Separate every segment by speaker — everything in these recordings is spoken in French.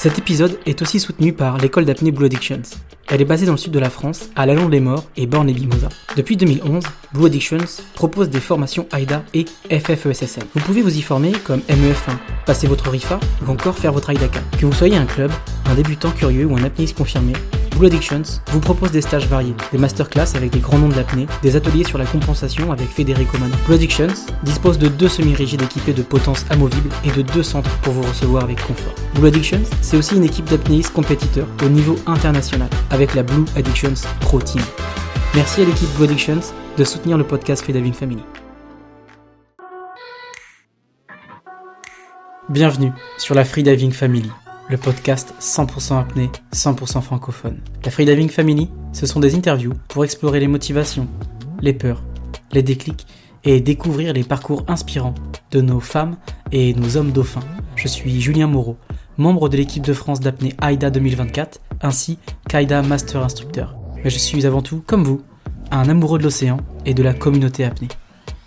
Speaker 1: Cet épisode est aussi soutenu par l'école d'apnée Blue Addictions. Elle est basée dans le sud de la France, à La Londe-les-Morts et Borne-les-Mimosas. Depuis 2011, Blue Addictions propose des formations AIDA et FFESSM. Vous pouvez vous y former comme MEF1, passer votre RIFA ou encore faire votre AIDACA. Que vous soyez un club, un débutant curieux ou un apnéiste confirmé, Blue Addictions vous propose des stages variés, des masterclass avec des grands noms de l'apnée, des ateliers sur la compensation avec Federico Mano. Blue Addictions dispose de 2 semi-rigides équipés de potence amovible et de 2 centres pour vous recevoir avec confort. Blue Addictions, c'est aussi une équipe d'apnéistes compétiteurs au niveau international avec la Blue Addictions Pro Team. Merci à l'équipe Blue Addictions de soutenir le podcast Freediving Family. Bienvenue sur la Freediving Family, le podcast 100% apnée, 100% francophone. La Freediving Family, ce sont des interviews pour explorer les motivations, les peurs, les déclics et découvrir les parcours inspirants de nos femmes et nos hommes dauphins. Je suis Julien Moreau, membre de l'équipe de France d'apnée AIDA 2024, ainsi qu'AIDA Master Instructeur. Mais je suis avant tout, comme vous, un amoureux de l'océan et de la communauté apnée.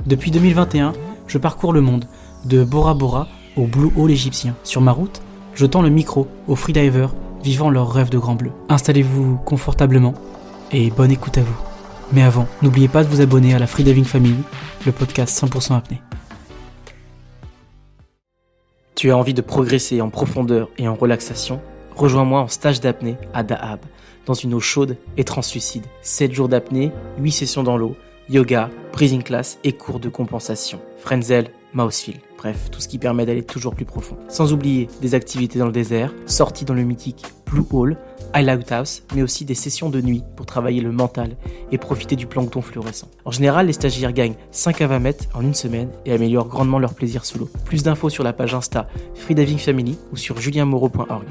Speaker 1: Depuis 2021, je parcours le monde, de Bora Bora au Blue Hole égyptien. Sur ma route, je tends le micro aux freedivers vivant leur rêve de grand bleu. Installez-vous confortablement et bonne écoute à vous. Mais avant, n'oubliez pas de vous abonner à la Freediving Family, le podcast 100% apnée. Tu as envie de progresser en profondeur et en relaxation? Rejoins-moi en stage d'apnée à Dahab, dans une eau chaude et translucide. 7 jours d'apnée, 8 sessions dans l'eau, yoga, breathing class et cours de compensation. Frenzel, Mousefeel, bref, tout ce qui permet d'aller toujours plus profond. Sans oublier des activités dans le désert, sorties dans le mythique Blue Hole, Highlight House, mais aussi des sessions de nuit pour travailler le mental et profiter du plancton fluorescent. En général, les stagiaires gagnent 5 à 20 mètres en une semaine et améliorent grandement leur plaisir sous l'eau. Plus d'infos sur la page Insta Freediving Family ou sur julienmoreau.org.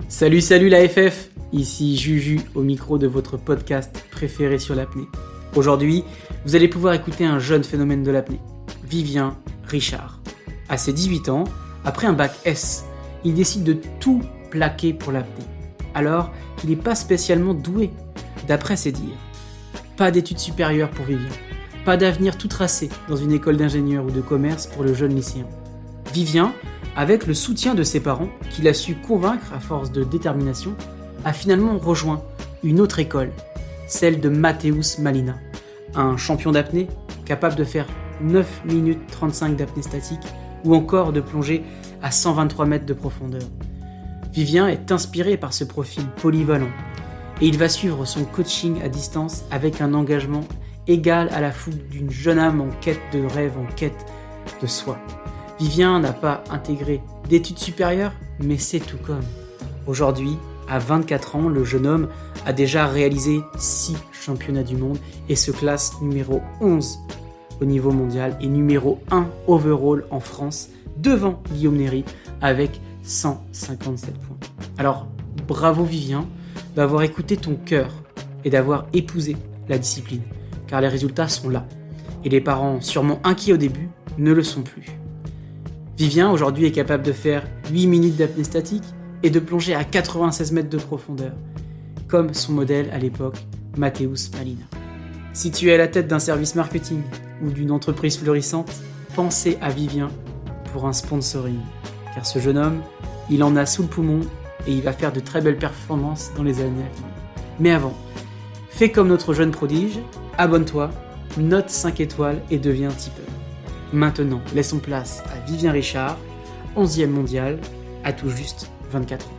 Speaker 1: Salut la FF, ici Juju au micro de votre podcast préféré sur l'apnée. Aujourd'hui, vous allez pouvoir écouter un jeune phénomène de l'apnée, Vivien Richard. À ses 18 ans, après un bac S, il décide de tout plaquer pour l'apnée, alors qu'il n'est pas spécialement doué, d'après ses dires. Pas d'études supérieures pour Vivien, pas d'avenir tout tracé dans une école d'ingénieur ou de commerce pour le jeune lycéen. Vivien, avec le soutien de ses parents, qu'il a su convaincre à force de détermination, a finalement rejoint une autre école, celle de Mateusz Malina, un champion d'apnée capable de faire 9 minutes 35 d'apnée statique ou encore de plonger à 123 mètres de profondeur. Vivien est inspiré par ce profil polyvalent et il va suivre son coaching à distance avec un engagement égal à la fougue d'une jeune âme en quête de rêve, en quête de soi. Vivien n'a pas intégré d'études supérieures, mais c'est tout comme. Aujourd'hui, à 24 ans, le jeune homme a déjà réalisé 6 championnats du monde et se classe numéro 11 au niveau mondial et numéro 1 overall en France, devant Guillaume Néry avec 157 points. Alors, bravo Vivien d'avoir écouté ton cœur et d'avoir épousé la discipline, car les résultats sont là. Et les parents, sûrement inquiets au début, ne le sont plus. Vivien, aujourd'hui, est capable de faire 8 minutes d'apnée statique et de plonger à 96 mètres de profondeur, comme son modèle à l'époque, Mateusz Malina. Si tu es à la tête d'un service marketing ou d'une entreprise florissante, pensez à Vivien pour un sponsoring, car ce jeune homme, il en a sous le poumon et il va faire de très belles performances dans les années à venir. Mais avant, fais comme notre jeune prodige, abonne-toi, note 5 étoiles et deviens tipeur. Maintenant, laissons place à Vivien Richard, 11e mondial, à tout juste 24 ans.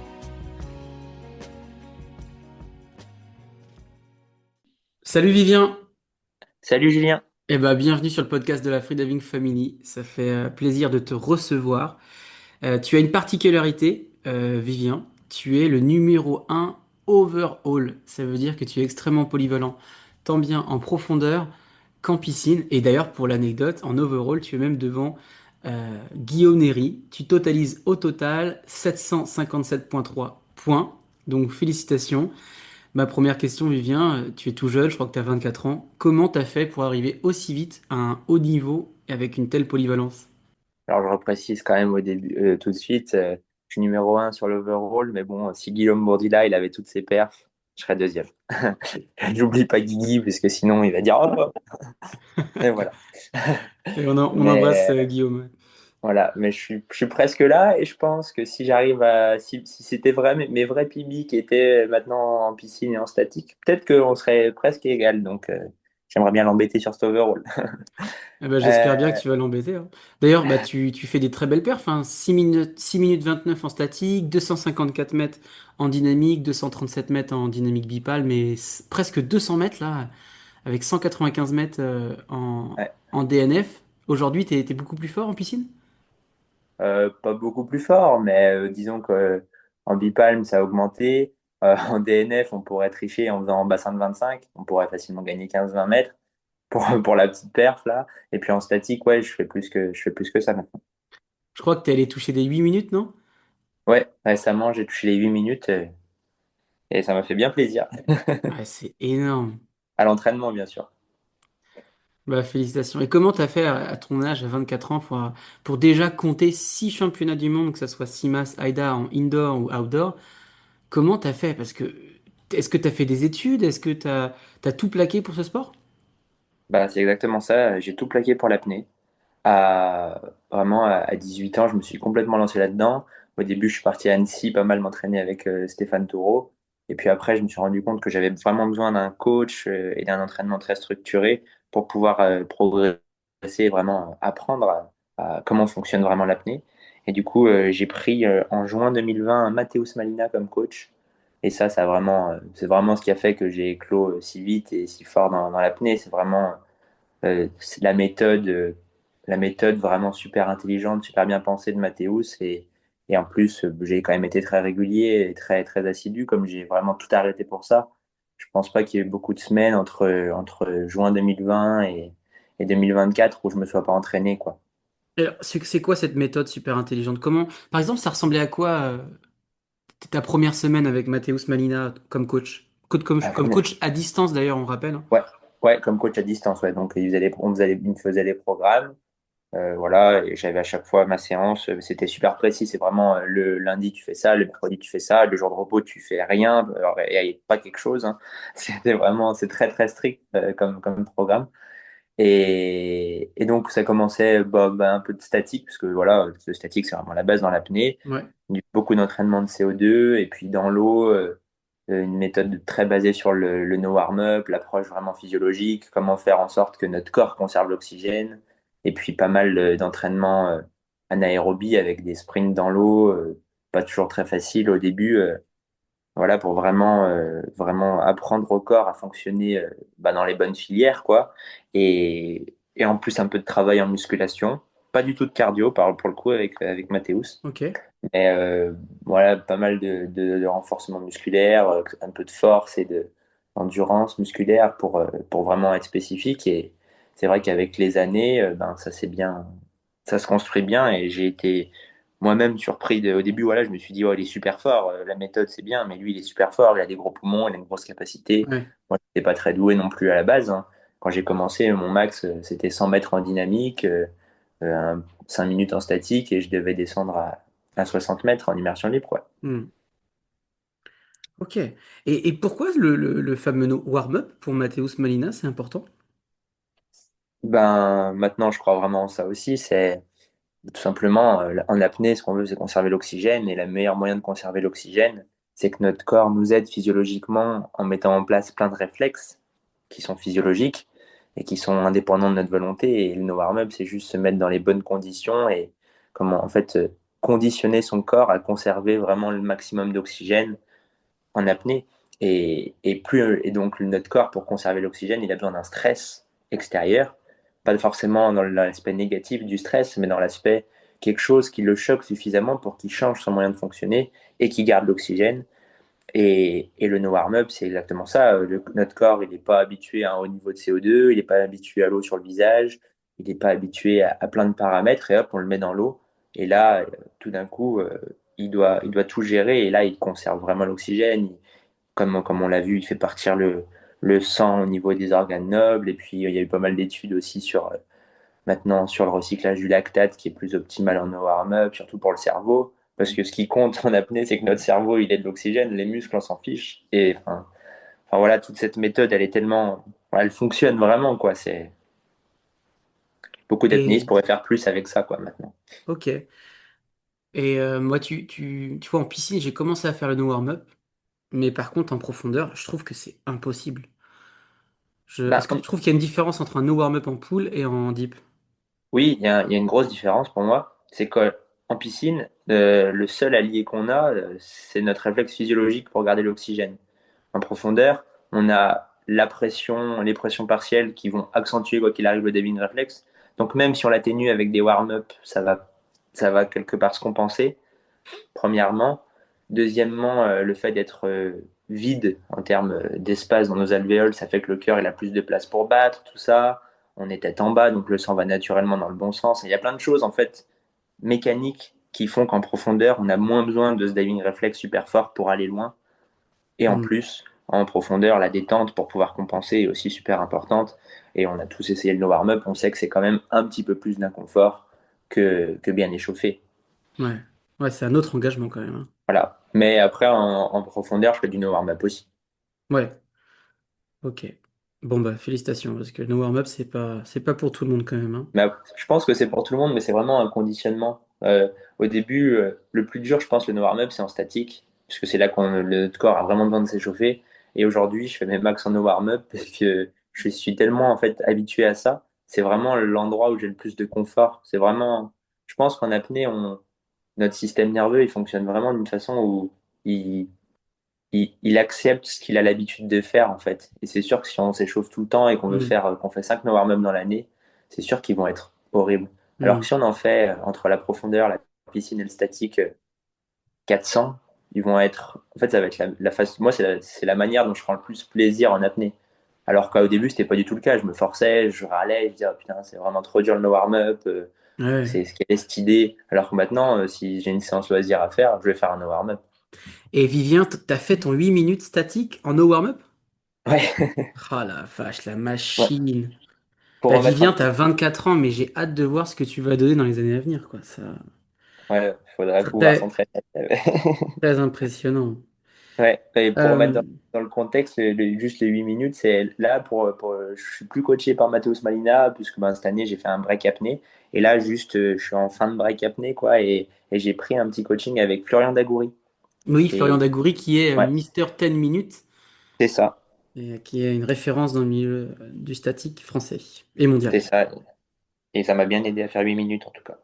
Speaker 1: Salut Vivien.
Speaker 2: Salut Julien.
Speaker 1: Bienvenue sur le podcast de la Freediving Family. Ça fait plaisir de te recevoir. Tu as une particularité, Vivien. Tu es le numéro 1 overall. Ça veut dire que tu es extrêmement polyvalent, tant bien en profondeur qu'en piscine. Et d'ailleurs, pour l'anecdote, en overall, tu es même devant Guillaume Néry. Tu totalises au total 757,3 points. Donc félicitations. Ma première question, Vivien, tu es tout jeune, je crois que tu as 24 ans. Comment tu as fait pour arriver aussi vite à un haut niveau et avec une telle polyvalence?
Speaker 2: Alors je reprécise quand même au début, tout de suite, je suis numéro 1 sur l'overall, mais bon, si Guillaume Bourdila, il avait toutes ses perfs, je serais deuxième. J'oublie pas Guigui, parce que sinon il va dire « Oh !» Et voilà.
Speaker 1: Et on embrasse
Speaker 2: Mais
Speaker 1: Guillaume.
Speaker 2: Voilà, mais je suis presque là et je pense que si j'arrive si c'était vrai, mes vrais PB qui étaient maintenant en piscine et en statique, peut-être qu'on serait presque égal. Donc, j'aimerais bien l'embêter sur cet overall.
Speaker 1: Eh ben, j'espère bien que
Speaker 2: Euh,
Speaker 1: tu vas l'embêter, hein. D'ailleurs, bah, tu fais des très belles perfs, hein. 6 minutes 29 en statique, 254 mètres en dynamique, 237 mètres en dynamique bipale, mais presque 200 mètres là, avec 195 mètres
Speaker 2: ouais.
Speaker 1: en DNF. Aujourd'hui, t'es beaucoup plus fort en piscine?
Speaker 2: Pas beaucoup plus fort, mais disons que en bipalme, ça a augmenté. En DNF, on pourrait tricher en faisant en bassin de 25. On pourrait facilement gagner 15-20 mètres pour la petite perf là. Et puis en statique, ouais, je fais plus que ça maintenant.
Speaker 1: Je crois que t'es allé toucher des 8 minutes, non?
Speaker 2: Ouais, récemment, j'ai touché les 8 minutes et ça m'a fait bien plaisir.
Speaker 1: Ouais, c'est énorme.
Speaker 2: À l'entraînement, bien sûr.
Speaker 1: Bah, félicitations. Et comment t'as fait à ton âge, à 24 ans, pour déjà compter 6 championnats du monde, que ce soit CIMAS, AIDA en indoor ou outdoor? Comment t'as fait? Parce que est-ce que t'as fait des études? Est-ce que t'as tout plaqué pour ce sport?
Speaker 2: Bah, c'est exactement ça. J'ai tout plaqué pour l'apnée. Vraiment, à 18 ans, je me suis complètement lancé là-dedans. Au début, je suis parti à Annecy, pas mal m'entraîner avec Stéphane Taureau. Et puis après, je me suis rendu compte que j'avais vraiment besoin d'un coach et d'un entraînement très structuré pour pouvoir progresser, et vraiment apprendre comment fonctionne vraiment l'apnée. Et du coup, j'ai pris en juin 2020 Mathéus Malina comme coach. Et ça, c'est vraiment ce qui a fait que j'ai éclos si vite et si fort dans l'apnée. C'est vraiment c'est la méthode vraiment super intelligente, super bien pensée de Mathéus. Et en plus, j'ai quand même été très régulier et très, très assidu, comme j'ai vraiment tout arrêté pour ça. Je pense pas qu'il y ait eu beaucoup de semaines entre juin 2020 et 2024 où je me sois pas entraîné, quoi.
Speaker 1: Alors, c'est quoi cette méthode super intelligente? Comment, par exemple, ça ressemblait à quoi ta première semaine avec Mateusz Malina comme coach?
Speaker 2: La
Speaker 1: Comme
Speaker 2: première-
Speaker 1: coach à distance d'ailleurs, on rappelle, hein.
Speaker 2: Ouais, ouais, comme coach à distance, ouais. Donc, il me faisait les programmes. Voilà, et j'avais à chaque fois ma séance, c'était super précis. C'est vraiment le lundi tu fais ça, le mercredi tu fais ça, le jour de repos tu fais rien, alors, et pas quelque chose, hein. C'est très très strict comme programme. Et donc ça commençait un peu de statique, parce que voilà, le statique c'est vraiment la base dans l'apnée.
Speaker 1: Ouais.
Speaker 2: Beaucoup d'entraînement de CO2, et puis dans l'eau, une méthode très basée sur le no warm-up, l'approche vraiment physiologique, comment faire en sorte que notre corps conserve l'oxygène, et puis pas mal d'entraînement anaérobie avec des sprints dans l'eau, pas toujours très facile au début, voilà, pour vraiment apprendre au corps à fonctionner dans les bonnes filières, quoi. Et en plus, un peu de travail en musculation, pas du tout de cardio pour le coup avec Mathéus.
Speaker 1: Ok.
Speaker 2: Mais voilà, pas mal de renforcement musculaire, un peu de force et d'endurance musculaire pour vraiment être spécifique. Et c'est vrai qu'avec les années, ça se construit bien. Et j'ai été moi-même surpris au début. Voilà, je me suis dit, oh, il est super fort. La méthode, c'est bien, mais lui, il est super fort. Il a des gros poumons, il a une grosse capacité.
Speaker 1: Ouais.
Speaker 2: Moi, je n'étais pas très doué non plus à la base, hein. Quand j'ai commencé, mon max, c'était 100 mètres en dynamique, 5 minutes en statique, et je devais descendre à 60 mètres en immersion libre, quoi.
Speaker 1: Hmm. Ok. Et pourquoi le fameux warm-up pour Mateusz Malina, c'est important?
Speaker 2: Ben, maintenant, je crois vraiment en ça aussi. C'est tout simplement, en apnée, ce qu'on veut, c'est conserver l'oxygène. Et le meilleur moyen de conserver l'oxygène, c'est que notre corps nous aide physiologiquement en mettant en place plein de réflexes qui sont physiologiques et qui sont indépendants de notre volonté. Et le no warm-up, c'est juste se mettre dans les bonnes conditions et comment, en fait, conditionner son corps à conserver vraiment le maximum d'oxygène en apnée. Et donc, notre corps, pour conserver l'oxygène, il a besoin d'un stress extérieur, pas forcément dans l'aspect négatif du stress, mais dans l'aspect quelque chose qui le choque suffisamment pour qu'il change son moyen de fonctionner et qu'il garde l'oxygène. Et le no warm-up, c'est exactement ça. Notre corps, il n'est pas habitué à un haut niveau de CO2, il n'est pas habitué à l'eau sur le visage, il n'est pas habitué à plein de paramètres, et hop, on le met dans l'eau. Et là, tout d'un coup, il doit tout gérer, et là, il conserve vraiment l'oxygène. Comme on l'a vu, il fait partir le sang au niveau des organes nobles. Et puis, il y a eu pas mal d'études aussi maintenant sur le recyclage du lactate qui est plus optimal en warm-up, surtout pour le cerveau. Parce que ce qui compte en apnée, c'est que notre cerveau, il ait de l'oxygène, les muscles, on s'en fiche. Et enfin, voilà, toute cette méthode, elle est tellement, elle fonctionne vraiment, quoi. Beaucoup d'apnéistes
Speaker 1: Et
Speaker 2: pourraient faire plus avec ça, quoi, maintenant.
Speaker 1: ok. Et moi, tu vois, en piscine, j'ai commencé à faire le no warm-up, mais par contre, en profondeur, je trouve que c'est impossible.
Speaker 2: Bah,
Speaker 1: Est-ce que tu trouves qu'il y a une différence entre un no warm-up en pool et en deep?
Speaker 2: oui, il y a une grosse différence pour moi. C'est qu'en piscine, le seul allié qu'on a, c'est notre réflexe physiologique pour garder l'oxygène. En profondeur, on a la pression, les pressions partielles qui vont accentuer, quoi qu'il arrive, le diving réflexe. Donc même si on l'atténue avec des warm-up, ça va quelque part se compenser, premièrement. Deuxièmement, le fait d'être vide en termes d'espace dans nos alvéoles, ça fait que le cœur il a plus de place pour battre, tout ça. On est tête en bas, donc le sang va naturellement dans le bon sens. Et il y a plein de choses en fait mécaniques qui font qu'en profondeur, on a moins besoin de ce diving réflexe super fort pour aller loin. Et en
Speaker 1: Hmm.
Speaker 2: plus, en profondeur, la détente pour pouvoir compenser est aussi super importante. Et on a tous essayé le no warm-up, on sait que c'est quand même un petit peu plus d'inconfort que bien échauffé.
Speaker 1: Ouais. Ouais, c'est un autre engagement quand même, hein.
Speaker 2: Voilà. Mais après, en profondeur, je fais du no warm-up aussi.
Speaker 1: Ouais, ok. Bon bah félicitations, parce que le no warm-up, c'est pas pour tout le monde quand même, hein.
Speaker 2: Mais je pense que c'est pour tout le monde, mais c'est vraiment un conditionnement. Au début, le plus dur, je pense, le no warm-up, c'est en statique, puisque c'est là qu'on notre corps a vraiment besoin de s'échauffer. Et aujourd'hui, je fais mes max en no warm-up parce que je suis tellement en fait habitué à ça. C'est vraiment l'endroit où j'ai le plus de confort. C'est vraiment, je pense qu'en apnée, notre système nerveux, il fonctionne vraiment d'une façon où il, il accepte ce qu'il a l'habitude de faire en fait. Et c'est sûr que si on s'échauffe tout le temps et
Speaker 1: Hmm.
Speaker 2: qu'on fait 5 no warm-up dans l'année, c'est sûr qu'ils vont être horribles. Alors
Speaker 1: Hmm.
Speaker 2: que si on en fait entre la profondeur, la piscine et le statique 400, ils vont être. En fait, ça va être la phase. Moi, c'est la manière dont je prends le plus plaisir en apnée. Alors qu'au début, c'était pas du tout le cas. Je me forçais, je râlais, je disais, oh, putain, c'est vraiment trop dur le no warm-up.
Speaker 1: Ouais.
Speaker 2: C'est ce qu'est cette idée. Alors que maintenant, si j'ai une séance loisir à faire, je vais faire un no warm-up.
Speaker 1: Et Vivien, t'as fait ton 8 minutes statique en no warm-up?
Speaker 2: Ouais,
Speaker 1: Ah la vache, la
Speaker 2: ouais.
Speaker 1: machine.
Speaker 2: Pour
Speaker 1: Bah
Speaker 2: remettre un
Speaker 1: Vivien,
Speaker 2: peu.
Speaker 1: t'as 24 ans, mais j'ai hâte de voir ce que tu vas donner dans les années à venir, quoi. Ça,
Speaker 2: Ouais, il faudrait pouvoir
Speaker 1: très,
Speaker 2: s'entraîner.
Speaker 1: très impressionnant.
Speaker 2: Ouais, et pour remettre
Speaker 1: Euh,
Speaker 2: dans le contexte, juste les 8 minutes, c'est là je suis plus coaché par Mathéus Malina, puisque ben, cette année j'ai fait un break apnée. Et là, juste, je suis en fin de break apnée, quoi, et j'ai pris un petit coaching avec Florian Dagoury.
Speaker 1: oui, Florian
Speaker 2: Et
Speaker 1: Dagoury, qui est
Speaker 2: ouais,
Speaker 1: Mister 10 minutes,
Speaker 2: c'est ça,
Speaker 1: et qui est une référence dans le milieu du statique français et mondial.
Speaker 2: c'est ça. Et ça m'a bien aidé à faire 8 minutes en tout cas.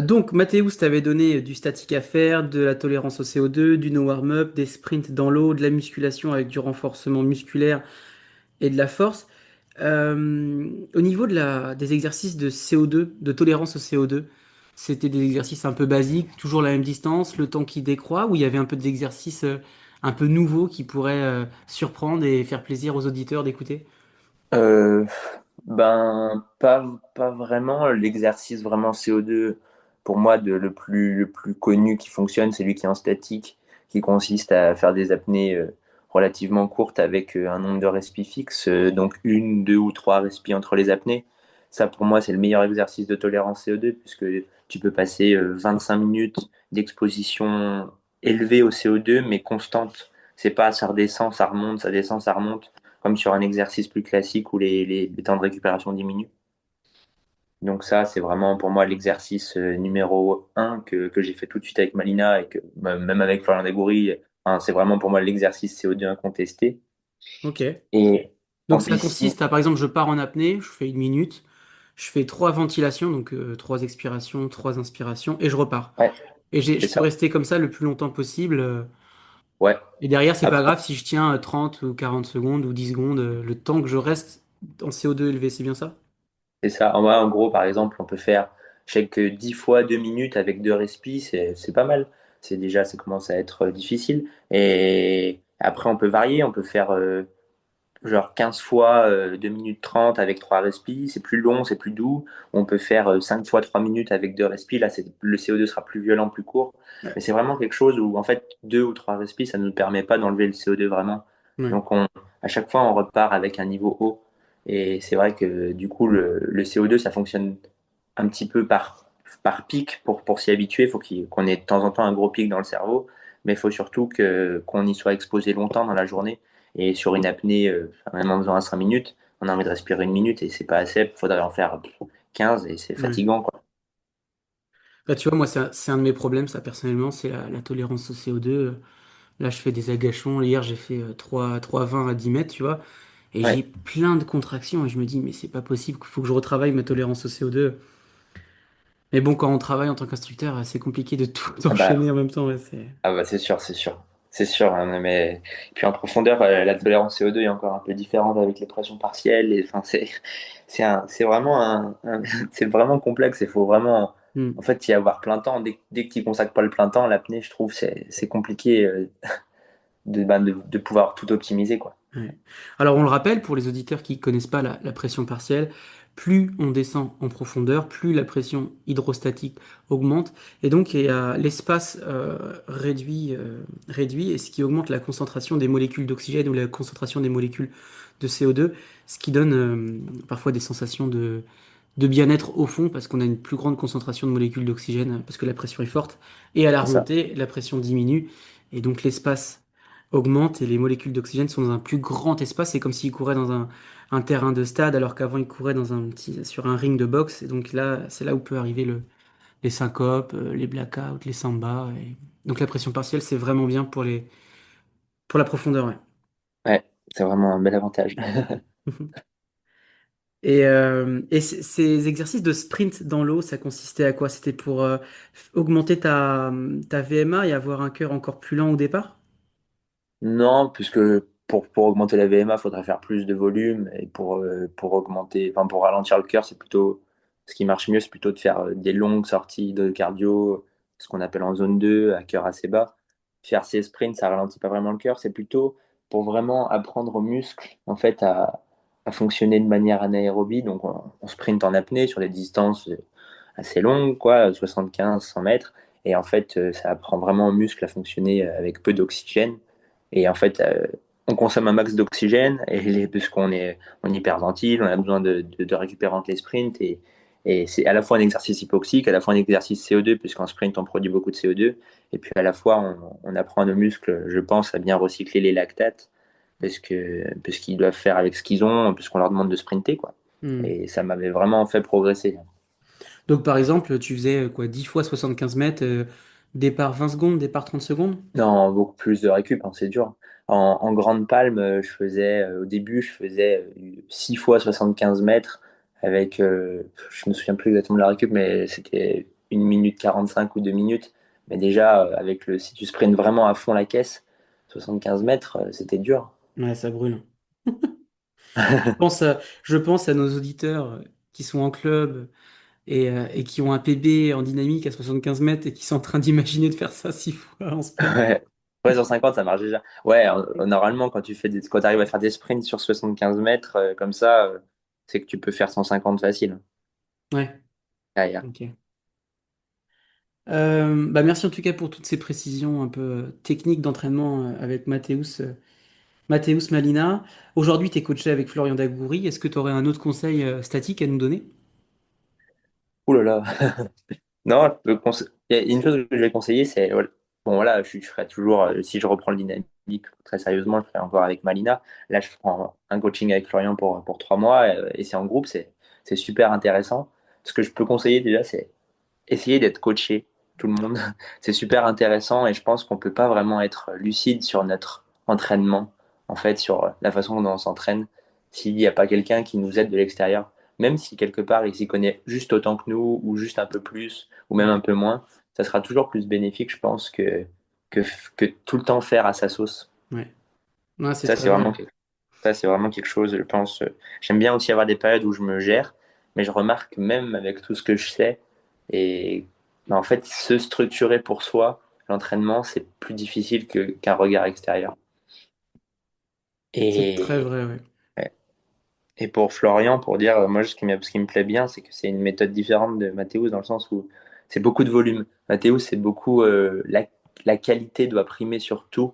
Speaker 1: Donc, Mathéus t'avait donné du statique à faire, de la tolérance au CO2, du no warm-up, des sprints dans l'eau, de la musculation avec du renforcement musculaire et de la force. Au niveau des exercices de CO2, de tolérance au CO2, c'était des exercices un peu basiques, toujours la même distance, le temps qui décroît, ou il y avait un peu d'exercices un peu nouveaux qui pourraient surprendre et faire plaisir aux auditeurs d'écouter?
Speaker 2: Euh, Ben, pas vraiment. L'exercice vraiment CO2, pour moi, le plus connu qui fonctionne, c'est lui qui est en statique, qui consiste à faire des apnées relativement courtes avec un nombre de respi fixe, donc une, deux ou trois respi entre les apnées. Ça, pour moi, c'est le meilleur exercice de tolérance CO2, puisque tu peux passer 25 minutes d'exposition élevée au CO2, mais constante. C'est pas ça redescend, ça remonte, ça descend, ça remonte comme sur un exercice plus classique où les temps de récupération diminuent. Donc ça, c'est vraiment pour moi l'exercice numéro un que j'ai fait tout de suite avec Malina et que même avec Florian Dagoury, hein, c'est vraiment pour moi l'exercice CO2 incontesté.
Speaker 1: Ok.
Speaker 2: Et
Speaker 1: Donc
Speaker 2: en
Speaker 1: ça
Speaker 2: piscine,
Speaker 1: consiste à, par exemple, je pars en apnée, je fais 1 minute, je fais 3 ventilations, donc 3 expirations, 3 inspirations, et je repars.
Speaker 2: ouais,
Speaker 1: Et
Speaker 2: c'est
Speaker 1: je peux
Speaker 2: ça.
Speaker 1: rester comme ça le plus longtemps possible.
Speaker 2: Ouais.
Speaker 1: Et derrière, c'est pas
Speaker 2: Après,
Speaker 1: grave si je tiens 30 ou 40 secondes ou 10 secondes, le temps que je reste en CO2 élevé, c'est bien ça?
Speaker 2: c'est ça. En gros, par exemple, on peut faire chaque 10 fois 2 minutes avec deux respi, c'est pas mal. Ça commence à être difficile. Et après, on peut varier, on peut faire genre 15 fois 2 minutes 30 avec 3 respi, c'est plus long, c'est plus doux. On peut faire 5 fois 3 minutes avec 2 respi, là le CO2 sera plus violent, plus court.
Speaker 1: Ouais.
Speaker 2: Mais c'est vraiment quelque chose où en fait 2 ou 3 respi, ça ne nous permet pas d'enlever le CO2 vraiment.
Speaker 1: Ouais.
Speaker 2: Donc à chaque fois on repart avec un niveau haut. Et c'est vrai que du coup le CO2 ça fonctionne un petit peu par pic pour s'y habituer. Il faut qu'on ait de temps en temps un gros pic dans le cerveau, mais il faut surtout qu'on y soit exposé longtemps dans la journée. Et sur une apnée, même en faisant à 5 minutes, on a envie de respirer 1 minute et c'est pas assez. Il faudrait en faire 15 et c'est
Speaker 1: Ouais.
Speaker 2: fatigant, quoi.
Speaker 1: Bah, tu vois, moi, c'est un de mes problèmes, ça, personnellement, c'est la tolérance au CO2. Là, je fais des agachons. Hier, j'ai fait 3,20 à 10 mètres, tu vois. Et j'ai
Speaker 2: Ouais.
Speaker 1: plein de contractions. Et je me dis, mais c'est pas possible, il faut que je retravaille ma tolérance au CO2. Mais bon, quand on travaille en tant qu'instructeur, c'est compliqué de tout
Speaker 2: Ah
Speaker 1: enchaîner en
Speaker 2: bah,
Speaker 1: même temps. Ouais, c'est...
Speaker 2: ah bah c'est sûr, c'est sûr. C'est sûr, hein, mais puis en profondeur, la tolérance CO2 est encore un peu différente avec les pressions partielles. Et, enfin, c'est vraiment c'est vraiment complexe. Il faut vraiment,
Speaker 1: Hmm.
Speaker 2: en fait, y avoir plein temps. Dès que tu consacres pas le plein temps, l'apnée, je trouve, c'est compliqué de pouvoir tout optimiser, quoi.
Speaker 1: Ouais. Alors on le rappelle pour les auditeurs qui connaissent pas la pression partielle, plus on descend en profondeur, plus la pression hydrostatique augmente et donc l'espace réduit et ce qui augmente la concentration des molécules d'oxygène ou la concentration des molécules de CO2, ce qui donne parfois des sensations de bien-être au fond parce qu'on a une plus grande concentration de molécules d'oxygène parce que la pression est forte et à la
Speaker 2: C'est ça.
Speaker 1: remontée la pression diminue et donc l'espace augmente et les molécules d'oxygène sont dans un plus grand espace. C'est comme s'ils couraient dans un terrain de stade alors qu'avant ils couraient sur un ring de boxe. Et donc là, c'est là où peut arriver les syncopes, les blackouts, les sambas. Donc la pression partielle, c'est vraiment bien pour la profondeur. Ouais.
Speaker 2: Ouais, c'est vraiment un bel avantage.
Speaker 1: Et ces exercices de sprint dans l'eau, ça consistait à quoi? C'était pour augmenter ta VMA et avoir un cœur encore plus lent au départ?
Speaker 2: Non, puisque pour augmenter la VMA, il faudrait faire plus de volume. Et pour augmenter, enfin, pour ralentir le cœur, c'est plutôt ce qui marche mieux, c'est plutôt de faire des longues sorties de cardio, ce qu'on appelle en zone 2 à cœur assez bas. Faire ces sprints, ça ralentit pas vraiment le cœur, c'est plutôt pour vraiment apprendre aux muscles en fait, à fonctionner de manière anaérobie. Donc on sprint en apnée sur des distances assez longues, quoi, 75, 100 mètres. Et en fait, ça apprend vraiment aux muscles à fonctionner avec peu d'oxygène. Et en fait, on consomme un max d'oxygène et puisqu'on est on hyperventile, on a besoin de récupérer entre les sprints et c'est à la fois un exercice hypoxique, à la fois un exercice CO2 puisqu'en sprint on produit beaucoup de CO2 et puis à la fois on apprend à nos muscles, je pense, à bien recycler les lactates parce qu'ils doivent faire avec ce qu'ils ont puisqu'on leur demande de sprinter quoi.
Speaker 1: Hmm.
Speaker 2: Et ça m'avait vraiment fait progresser.
Speaker 1: Donc par exemple, tu faisais quoi, 10 fois 75 mètres, départ 20 secondes, départ 30 secondes?
Speaker 2: Non, beaucoup plus de récup, hein, c'est dur. En grande palme, au début, je faisais 6 fois 75 mètres avec, je me souviens plus exactement de la récup, mais c'était 1 minute 45 ou 2 minutes. Mais déjà, si tu sprints vraiment à fond la caisse, 75 mètres, c'était dur.
Speaker 1: Ouais, ça brûle. Je pense à nos auditeurs qui sont en club et qui ont un PB en dynamique à 75 mètres et qui sont en train d'imaginer de faire ça 6 fois en sprint.
Speaker 2: Ouais. Ouais, sur 50, ça marche déjà. Ouais, normalement, quand tu arrives à faire des sprints sur 75 mètres, comme ça, c'est que tu peux faire 150 facile.
Speaker 1: Ouais,
Speaker 2: Derrière.
Speaker 1: ok. Bah merci en tout cas pour toutes ces précisions un peu techniques d'entraînement avec Mathéus Malina. Aujourd'hui, tu es coaché avec Florian Dagoury. Est-ce que tu aurais un autre conseil statique à nous donner?
Speaker 2: Ouh là là. Non, il y a une chose que je vais conseiller, c'est voilà. Bon voilà, je ferai toujours, si je reprends le dynamique très sérieusement, je ferai encore avec Malina. Là, je prends un coaching avec Florian pour 3 mois et c'est en groupe, c'est super intéressant. Ce que je peux conseiller déjà, c'est essayer d'être coaché, tout le monde. C'est super intéressant et je pense qu'on peut pas vraiment être lucide sur notre entraînement, en fait, sur la façon dont on s'entraîne, s'il n'y a pas quelqu'un qui nous aide de l'extérieur. Même si quelque part il s'y connaît juste autant que nous, ou juste un peu plus, ou même un peu moins, ça sera toujours plus bénéfique, je pense, que, que tout le temps faire à sa sauce.
Speaker 1: Ouais, ouais, c'est
Speaker 2: Ça,
Speaker 1: très
Speaker 2: c'est
Speaker 1: vrai.
Speaker 2: vraiment, ça, c'est vraiment quelque chose, je pense. J'aime bien aussi avoir des périodes où je me gère, mais je remarque même avec tout ce que je sais, et en fait, se structurer pour soi, l'entraînement, c'est plus difficile qu'un regard extérieur.
Speaker 1: C'est très
Speaker 2: Et,
Speaker 1: vrai, ouais.
Speaker 2: et pour Florian, pour dire, moi, ce qui me plaît bien, c'est que c'est une méthode différente de Mathéus, dans le sens où c'est beaucoup de volume. Mathéus, c'est beaucoup la qualité doit primer sur tout.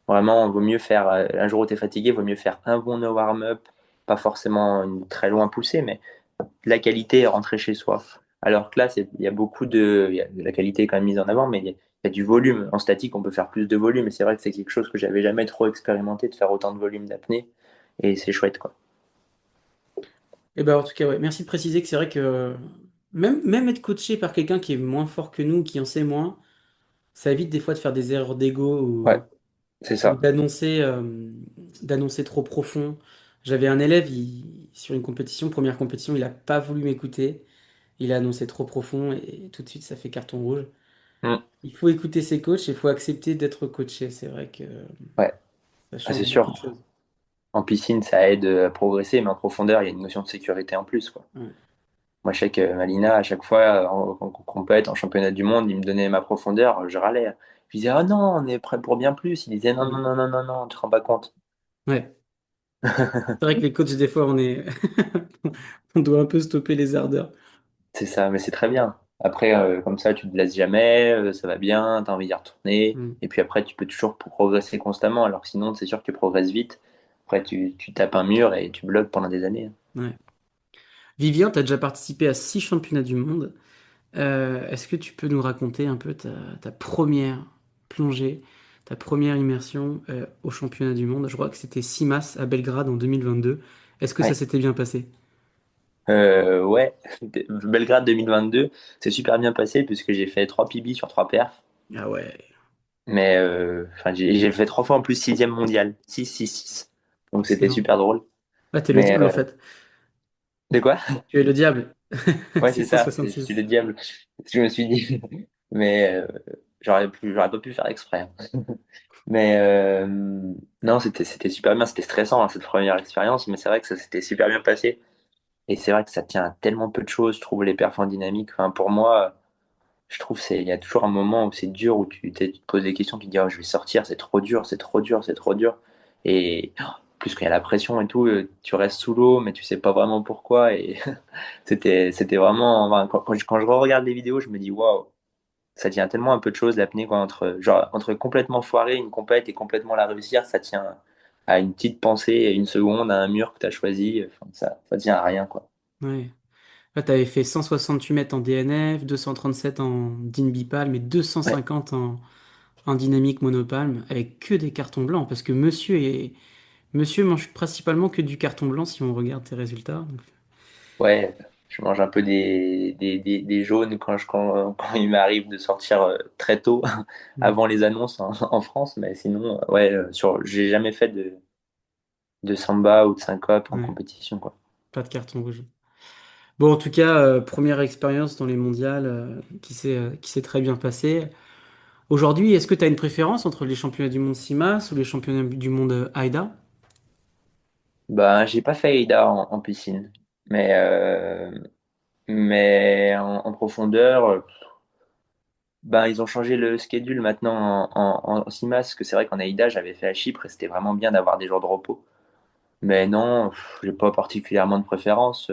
Speaker 2: Vraiment, vaut mieux faire, un jour où tu es fatigué, vaut mieux faire un bon no warm-up, pas forcément très loin poussé, mais de la qualité et rentrer chez soi. Alors que là, il y a la qualité est quand même mise en avant, mais il y a du volume. En statique, on peut faire plus de volume, et c'est vrai que c'est quelque chose que j'avais jamais trop expérimenté, de faire autant de volume d'apnée, et c'est chouette, quoi.
Speaker 1: Et ben en tout cas, ouais, merci de préciser que c'est vrai que même être coaché par quelqu'un qui est moins fort que nous, qui en sait moins, ça évite des fois de faire des erreurs d'ego
Speaker 2: Ouais, c'est
Speaker 1: ou
Speaker 2: ça.
Speaker 1: d'annoncer trop profond. J'avais un élève, sur une compétition, première compétition, il a pas voulu m'écouter. Il a annoncé trop profond et tout de suite ça fait carton rouge.
Speaker 2: Mm.
Speaker 1: Il faut écouter ses coachs et il faut accepter d'être coaché. C'est vrai que
Speaker 2: Ouais,
Speaker 1: ça
Speaker 2: ah,
Speaker 1: change
Speaker 2: c'est
Speaker 1: beaucoup de
Speaker 2: sûr.
Speaker 1: choses.
Speaker 2: En piscine, ça aide à progresser, mais en profondeur, il y a une notion de sécurité en plus, quoi.
Speaker 1: Ouais.
Speaker 2: Moi, je sais que Malina, à chaque fois, en compète, en championnat du monde, il me donnait ma profondeur, je râlais. Je disais, ah non, on est prêt pour bien plus. Il disait, non, non,
Speaker 1: Mhm.
Speaker 2: non, non, non, non, tu te rends pas compte.
Speaker 1: Ouais. C'est vrai que les coachs, des fois, on doit un peu stopper les ardeurs.
Speaker 2: C'est ça, mais c'est très bien. Après, comme ça, tu te laisses jamais, ça va bien, tu as envie d'y retourner.
Speaker 1: Mhm.
Speaker 2: Et puis après, tu peux toujours progresser constamment. Alors que sinon, c'est sûr que tu progresses vite. Après, tu tapes un mur et tu bloques pendant des années.
Speaker 1: Ouais. Vivien, tu as déjà participé à 6 championnats du monde. Est-ce que tu peux nous raconter un peu ta première plongée, ta première immersion au championnat du monde? Je crois que c'était CIMAS à Belgrade en 2022. Est-ce que ça
Speaker 2: Ouais.
Speaker 1: s'était bien passé?
Speaker 2: Ouais, Belgrade 2022, c'est super bien passé puisque j'ai fait 3 PB sur 3 perfs.
Speaker 1: Ah ouais,
Speaker 2: Mais enfin, j'ai fait 3 fois en plus sixième mondial. 6 6 6. Donc c'était
Speaker 1: excellent.
Speaker 2: super drôle.
Speaker 1: Ah, t'es le
Speaker 2: Mais
Speaker 1: diable en fait.
Speaker 2: de quoi?
Speaker 1: Tu es le diable.
Speaker 2: Ouais, c'est ça, je suis
Speaker 1: 666.
Speaker 2: le diable. Je me suis dit. Mais j'aurais pas pu faire exprès, hein. Mais non, c'était super bien, c'était stressant, hein, cette première expérience, mais c'est vrai que ça s'était super bien passé. Et c'est vrai que ça tient à tellement peu de choses, je trouve, les perfs en dynamique. Enfin, pour moi, je trouve il y a toujours un moment où c'est dur, où tu te poses des questions, tu te dis, oh, je vais sortir, c'est trop dur, c'est trop dur, c'est trop dur. Et plus qu'il y a la pression et tout, tu restes sous l'eau, mais tu sais pas vraiment pourquoi. Et c'était vraiment, enfin, quand je regarde les vidéos, je me dis, waouh, ça tient tellement un peu de choses, l'apnée, quoi, entre complètement foirer une compète et complètement la réussir, ça tient à une petite pensée, à une seconde, à un mur que tu as choisi. Enfin, ça tient à rien, quoi.
Speaker 1: Ouais. Là, t'avais fait 168 mètres en DNF, 237 en Dean Bipalm et
Speaker 2: Ouais,
Speaker 1: 250 en dynamique monopalme avec que des cartons blancs parce que monsieur mange principalement que du carton blanc si on regarde tes résultats. Donc,
Speaker 2: ouais, je mange un peu des jaunes quand il m'arrive de sortir très tôt,
Speaker 1: hmm.
Speaker 2: avant les annonces en France, mais sinon, ouais, j'ai jamais fait de samba ou de syncope en
Speaker 1: Ouais,
Speaker 2: compétition, quoi.
Speaker 1: pas de carton rouge. Bon, en tout cas, première expérience dans les mondiales qui s'est très bien passée. Aujourd'hui, est-ce que tu as une préférence entre les championnats du monde CIMAS ou les championnats du monde AIDA?
Speaker 2: Bah, j'ai pas fait AIDA en piscine, mais en profondeur, ben, ils ont changé le schedule maintenant en CIMAS, parce que c'est vrai qu'en AIDA, j'avais fait à Chypre et c'était vraiment bien d'avoir des jours de repos. Mais non, j'ai pas particulièrement de préférence.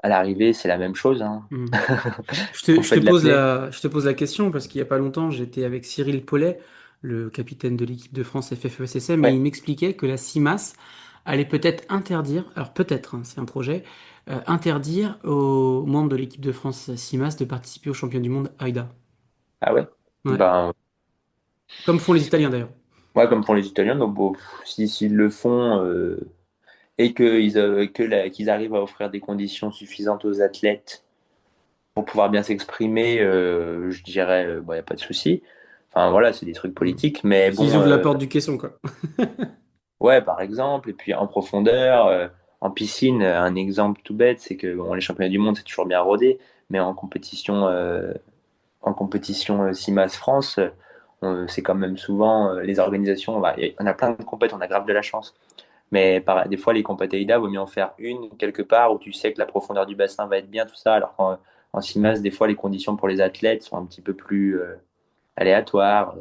Speaker 2: À l'arrivée, c'est la même chose, hein.
Speaker 1: Hmm.
Speaker 2: On fait de l'apnée.
Speaker 1: Je te pose la question parce qu'il y a pas longtemps, j'étais avec Cyril Paulet, le capitaine de l'équipe de France FFESSM, et il
Speaker 2: Ouais.
Speaker 1: m'expliquait que la CIMAS allait peut-être interdire, alors peut-être, hein, c'est un projet, interdire aux membres de l'équipe de France CIMAS de participer aux championnats du monde AIDA.
Speaker 2: Ah ouais?
Speaker 1: Ouais.
Speaker 2: Ben,
Speaker 1: Comme font les Italiens d'ailleurs.
Speaker 2: ouais, comme font les Italiens, donc bon, s'ils le font et qu'ils arrivent à offrir des conditions suffisantes aux athlètes pour pouvoir bien s'exprimer, je dirais, il n'y a pas de souci. Enfin voilà, c'est des trucs
Speaker 1: Hmm.
Speaker 2: politiques, mais
Speaker 1: S'ils
Speaker 2: bon,
Speaker 1: ouvrent la porte du caisson, quoi.
Speaker 2: ouais, par exemple, et puis en profondeur, en piscine, un exemple tout bête, c'est que bon, les championnats du monde, c'est toujours bien rodé, mais en compétition CIMAS France, c'est quand même souvent les organisations, bah, on a plein de compètes, on a grave de la chance. Mais des fois, les compètes AIDA, vaut mieux en faire une quelque part où tu sais que la profondeur du bassin va être bien, tout ça. Alors qu'en CIMAS, des fois, les conditions pour les athlètes sont un petit peu plus aléatoires.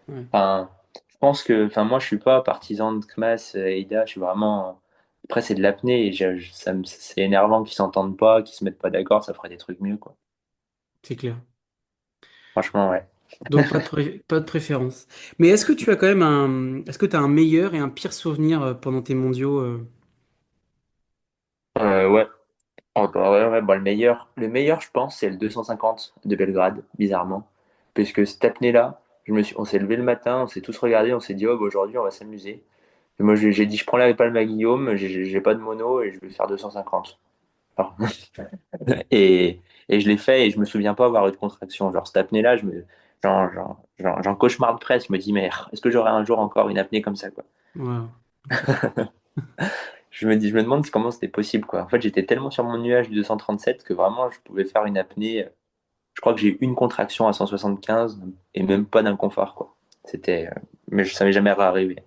Speaker 1: Ouais.
Speaker 2: Enfin, je pense que, enfin, moi, je suis pas partisan de CMAS, AIDA. Je suis vraiment. Après, c'est de l'apnée et c'est énervant qu'ils s'entendent pas, qu'ils se mettent pas d'accord. Ça ferait des trucs mieux, quoi.
Speaker 1: C'est clair.
Speaker 2: Franchement, ouais.
Speaker 1: Donc pas de préférence. Mais est-ce que tu as quand même est-ce que tu as un meilleur et un pire souvenir pendant tes mondiaux
Speaker 2: Ouais. Oh, bah, ouais, ouais, bah, le meilleur, je pense, c'est le 250 de Belgrade, bizarrement. Puisque cette apnée-là, on s'est levé le matin, on s'est tous regardés, on s'est dit, oh, bah, aujourd'hui, on va s'amuser. Moi, j'ai dit, je prends la palme à Guillaume, j'ai pas de mono et je vais faire 250. Alors, et, et je l'ai fait et je me souviens pas avoir eu de contraction. Genre, cette apnée-là, j'en cauchemarde presque. Je me dis, mais est-ce que j'aurai un jour encore une apnée comme ça, quoi?
Speaker 1: Wow. Ok.
Speaker 2: Je me demande comment c'était possible, quoi. En fait, j'étais tellement sur mon nuage du 237 que vraiment, je pouvais faire une apnée. Je crois que j'ai eu une contraction à 175 et même pas d'inconfort, quoi. C'était, mais ça m'est jamais arrivé.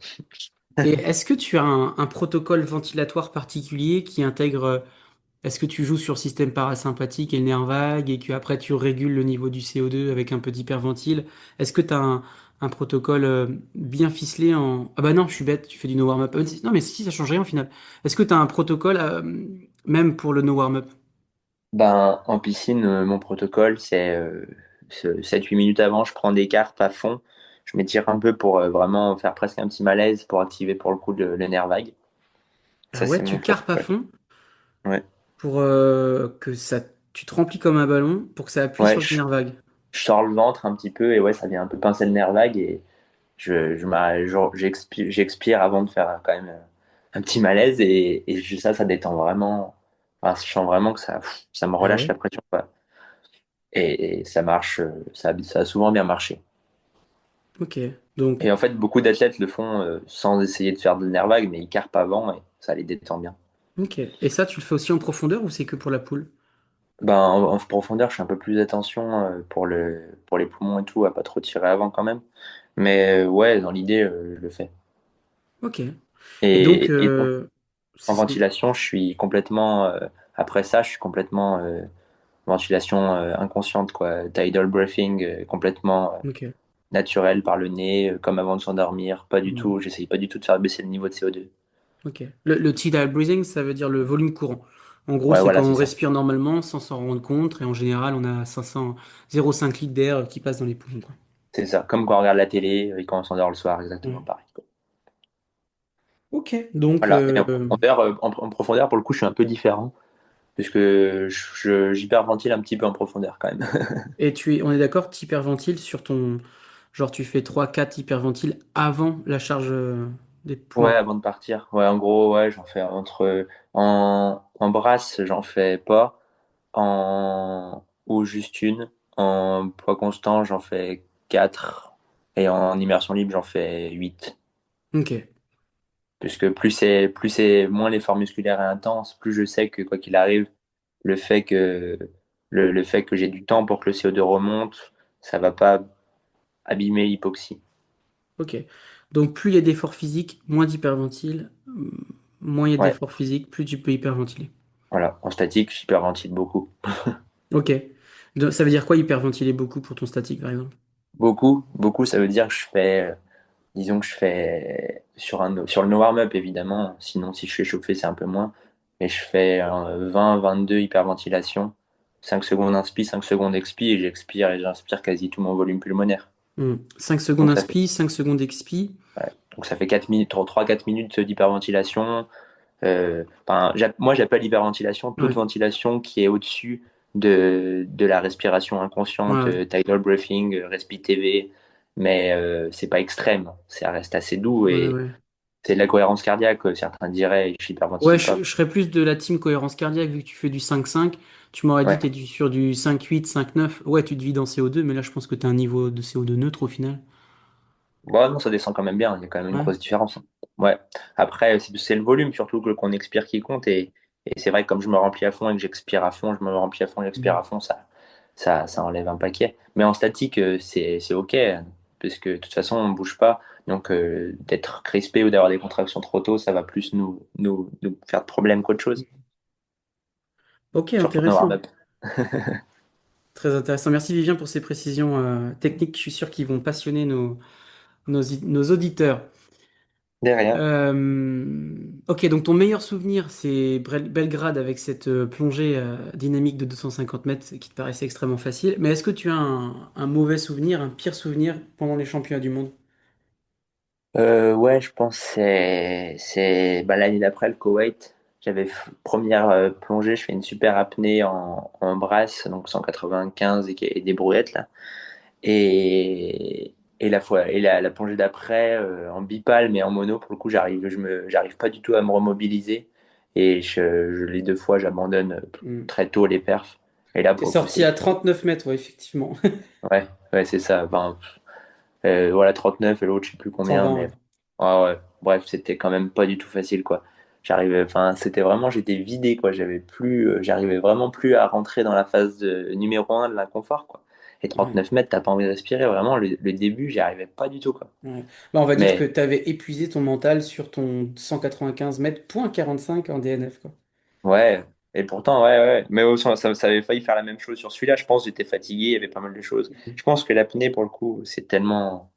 Speaker 1: Et est-ce que tu as un protocole ventilatoire particulier qui intègre, est-ce que tu joues sur système parasympathique et le nerf vague et que après tu régules le niveau du CO2 avec un peu d'hyperventile? Est-ce que tu as un protocole bien ficelé en... Ah bah non, je suis bête, tu fais du no warm-up. Non mais si, ça change rien au final. Est-ce que tu as un protocole même pour le no warm-up?
Speaker 2: Ben, en piscine, mon protocole, c'est 7-8 minutes avant, je prends des cartes à fond. Je m'étire un peu pour vraiment faire presque un petit malaise pour activer pour le coup le nerf vague.
Speaker 1: Ah
Speaker 2: Ça,
Speaker 1: ouais,
Speaker 2: c'est
Speaker 1: tu
Speaker 2: mon
Speaker 1: carpes à
Speaker 2: protocole.
Speaker 1: fond
Speaker 2: Ouais.
Speaker 1: pour que ça... Tu te remplis comme un ballon pour que ça appuie
Speaker 2: Ouais,
Speaker 1: sur le nerf vague.
Speaker 2: je sors le ventre un petit peu et ouais, ça vient un peu pincer le nerf vague et j'expire avant de faire quand même un petit malaise ça détend vraiment. Enfin, je sens vraiment que ça me
Speaker 1: Ah
Speaker 2: relâche
Speaker 1: ouais?
Speaker 2: la pression, quoi. Et ça marche, ça a souvent bien marché.
Speaker 1: Ok. Donc,
Speaker 2: Et en fait, beaucoup d'athlètes le font sans essayer de faire de nerf vague, mais ils carpent avant et ça les détend bien.
Speaker 1: ok. Et ça, tu le fais aussi en profondeur ou c'est que pour la poule?
Speaker 2: Ben, en profondeur, je fais un peu plus attention pour les poumons et tout, à pas trop tirer avant quand même. Mais ouais, dans l'idée, je le fais.
Speaker 1: Ok. Et donc,
Speaker 2: Et donc, en
Speaker 1: c'est-
Speaker 2: ventilation, je suis complètement, après ça, je suis complètement ventilation inconsciente, quoi. Tidal breathing, complètement
Speaker 1: ok.
Speaker 2: naturel par le nez, comme avant de s'endormir. Pas du
Speaker 1: Hmm.
Speaker 2: tout, j'essaye pas du tout de faire baisser le niveau de CO2.
Speaker 1: Ok. Le tidal breathing, ça veut dire le volume courant. En gros,
Speaker 2: Ouais,
Speaker 1: c'est
Speaker 2: voilà,
Speaker 1: quand
Speaker 2: c'est
Speaker 1: on
Speaker 2: ça.
Speaker 1: respire normalement sans s'en rendre compte. Et en général, on a 500, 0,5 litres d'air qui passe dans les poumons, quoi.
Speaker 2: C'est ça. Comme quand on regarde la télé et quand on s'endort le soir, exactement
Speaker 1: Ouais.
Speaker 2: pareil.
Speaker 1: Ok. Donc,
Speaker 2: Voilà. Et en profondeur, pour le coup, je suis un peu différent, puisque j'hyperventile un petit peu en profondeur quand même.
Speaker 1: et on est d'accord, tu hyperventiles sur ton. Genre, tu fais trois quatre hyperventiles avant la charge des
Speaker 2: Ouais,
Speaker 1: poumons.
Speaker 2: avant de partir. Ouais, en gros, ouais, j'en fais en brasse, j'en fais pas. Ou juste une. En poids constant, j'en fais 4. Et en immersion libre, j'en fais 8.
Speaker 1: Ok.
Speaker 2: Puisque plus c'est moins l'effort musculaire est intense, plus je sais que quoi qu'il arrive, le fait que, le fait que j'ai du temps pour que le CO2 remonte, ça va pas abîmer l'hypoxie.
Speaker 1: Ok. Donc, plus il y a d'efforts physiques, moins d'hyperventile. Moins il y a
Speaker 2: Ouais,
Speaker 1: d'efforts physiques, plus tu peux hyperventiler.
Speaker 2: voilà. En statique, j'hyperventile beaucoup.
Speaker 1: Ok. Ça veut dire quoi hyperventiler beaucoup pour ton statique, par exemple?
Speaker 2: Beaucoup, ça veut dire que disons que je fais sur le no warm-up évidemment, sinon si je suis échauffé, c'est un peu moins. Mais je fais 22 hyperventilation, 5 secondes inspi, 5 secondes expi, et j'expire et j'inspire quasi tout mon volume pulmonaire.
Speaker 1: 5 secondes
Speaker 2: Donc ça fait,
Speaker 1: inspi, 5 secondes expi.
Speaker 2: ouais. Donc ça fait 4 minutes, 3-4 minutes d'hyperventilation. Enfin, moi, j'appelle hyperventilation toute
Speaker 1: Ouais.
Speaker 2: ventilation qui est au-dessus de la respiration inconsciente,
Speaker 1: Ouais.
Speaker 2: tidal breathing, respi TV, mais c'est pas extrême, ça reste assez doux
Speaker 1: Ouais,
Speaker 2: et
Speaker 1: ouais.
Speaker 2: c'est de la cohérence cardiaque, certains diraient, et je
Speaker 1: Ouais,
Speaker 2: hyperventile pas.
Speaker 1: je serais plus de la team cohérence cardiaque vu que tu fais du 5-5. Tu m'aurais dit
Speaker 2: Ouais,
Speaker 1: que sur du 5-8, 5-9. Ouais, tu te vides en CO2, mais là, je pense que tu as un niveau de CO2 neutre au final.
Speaker 2: bon, non, ça descend quand même bien, il y a quand même une
Speaker 1: Ouais.
Speaker 2: grosse différence. Ouais, après, c'est le volume surtout qu'on expire qui compte, et c'est vrai que comme je me remplis à fond et que j'expire à fond, je me remplis à fond, j'expire à
Speaker 1: Mhm.
Speaker 2: fond, ça enlève un paquet. Mais en statique, c'est OK, parce que de toute façon, on ne bouge pas. Donc, d'être crispé ou d'avoir des contractions trop tôt, ça va plus nous faire de problème qu'autre chose.
Speaker 1: Ok,
Speaker 2: Surtout en
Speaker 1: intéressant.
Speaker 2: warm-up.
Speaker 1: Très intéressant. Merci Vivien pour ces précisions techniques. Je suis sûr qu'ils vont passionner nos auditeurs.
Speaker 2: Derrière.
Speaker 1: Ok, donc ton meilleur souvenir, c'est Belgrade avec cette plongée dynamique de 250 mètres qui te paraissait extrêmement facile. Mais est-ce que tu as un mauvais souvenir, un pire souvenir pendant les championnats du monde?
Speaker 2: Ouais, je pense que bah, l'année d'après le Koweït. Première plongée, je fais une super apnée en brasse, donc 195 et des brouettes là. Et, la plongée d'après en bipale, mais en mono, pour le coup, j'arrive pas du tout à me remobiliser. Et les 2 fois, j'abandonne
Speaker 1: Hmm.
Speaker 2: très tôt les perfs. Et là,
Speaker 1: T'es
Speaker 2: pour le coup,
Speaker 1: sorti
Speaker 2: c'était.
Speaker 1: à 39 mètres, ouais, effectivement.
Speaker 2: Ouais, ouais, c'est ça. Ben, voilà, 39 et l'autre, je sais plus combien,
Speaker 1: 120,
Speaker 2: mais
Speaker 1: ouais.
Speaker 2: ouais. Bref, c'était quand même pas du tout facile, quoi. C'était vraiment, j'étais vidé, quoi. J'arrivais vraiment plus à rentrer dans la phase numéro 1 de l'inconfort, quoi. Et
Speaker 1: Ouais,
Speaker 2: 39 mètres, t'as pas envie de respirer, vraiment. Le début, j'y arrivais pas du tout, quoi.
Speaker 1: ouais. Bah, on va dire que
Speaker 2: Mais
Speaker 1: t'avais épuisé ton mental sur ton 195 mètres, point 45 en DNF, quoi.
Speaker 2: ouais, et pourtant, ouais. Mais au sens, ça avait failli faire la même chose sur celui-là. Je pense que j'étais fatigué, il y avait pas mal de choses. Je pense que l'apnée, pour le coup, c'est tellement.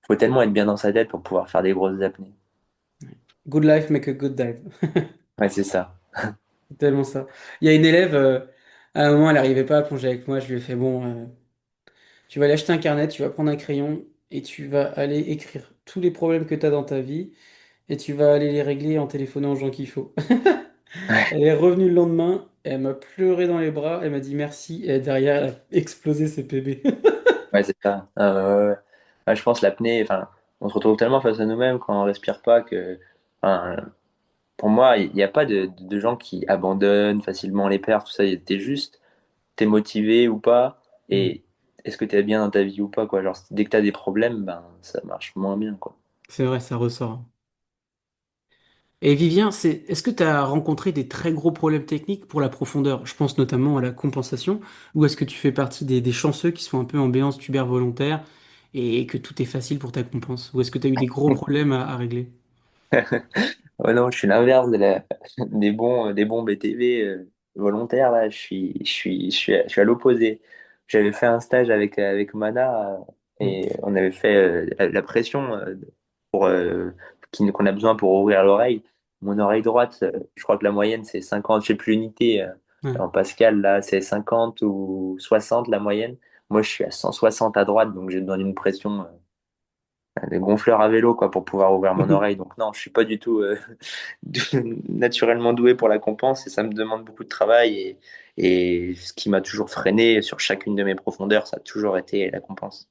Speaker 2: Faut tellement être bien dans sa tête pour pouvoir faire des grosses apnées.
Speaker 1: Good life make a good dive.
Speaker 2: Ouais, c'est ça.
Speaker 1: C'est tellement ça. Il y a une élève, à un moment, elle n'arrivait pas à plonger avec moi. Je lui ai fait, bon, tu vas aller acheter un carnet, tu vas prendre un crayon et tu vas aller écrire tous les problèmes que tu as dans ta vie et tu vas aller les régler en téléphonant aux gens qu'il faut.
Speaker 2: Ouais,
Speaker 1: Elle est revenue le lendemain, elle m'a pleuré dans les bras, elle m'a dit merci et derrière, elle a explosé ses PB.
Speaker 2: ouais, c'est ça. Ouais. Ouais, je pense l'apnée, enfin, on se retrouve tellement face à nous-mêmes quand on respire pas que, enfin, pour moi, il n'y a pas de gens qui abandonnent facilement les perfs, tout ça. T'es motivé ou pas,
Speaker 1: Mm.
Speaker 2: et est-ce que t'es bien dans ta vie ou pas, quoi. Genre, dès que t'as des problèmes, ben, ça marche moins bien, quoi.
Speaker 1: C'est vrai, ça ressort. Et Vivien, est-ce que tu as rencontré des très gros problèmes techniques pour la profondeur? Je pense notamment à la compensation, ou est-ce que tu fais partie des chanceux qui sont un peu en béance tubaire volontaire et que tout est facile pour ta compense? Ou est-ce que tu as eu des gros problèmes à régler?
Speaker 2: Ouais, non, je suis l'inverse des bons BTV volontaires, là. Je suis à l'opposé. J'avais fait un stage avec Mana
Speaker 1: Mm.
Speaker 2: et on avait fait la pression pour, qu'on a besoin pour ouvrir l'oreille. Mon oreille droite, je crois que la moyenne, c'est 50, je sais plus l'unité.
Speaker 1: Ouais.
Speaker 2: En Pascal, là, c'est 50 ou 60 la moyenne. Moi, je suis à 160 à droite, donc j'ai besoin d'une pression. Des gonfleurs à vélo quoi pour pouvoir ouvrir mon oreille. Donc non, je suis pas du tout naturellement doué pour la compense et ça me demande beaucoup de travail et ce qui m'a toujours freiné sur chacune de mes profondeurs, ça a toujours été la compense.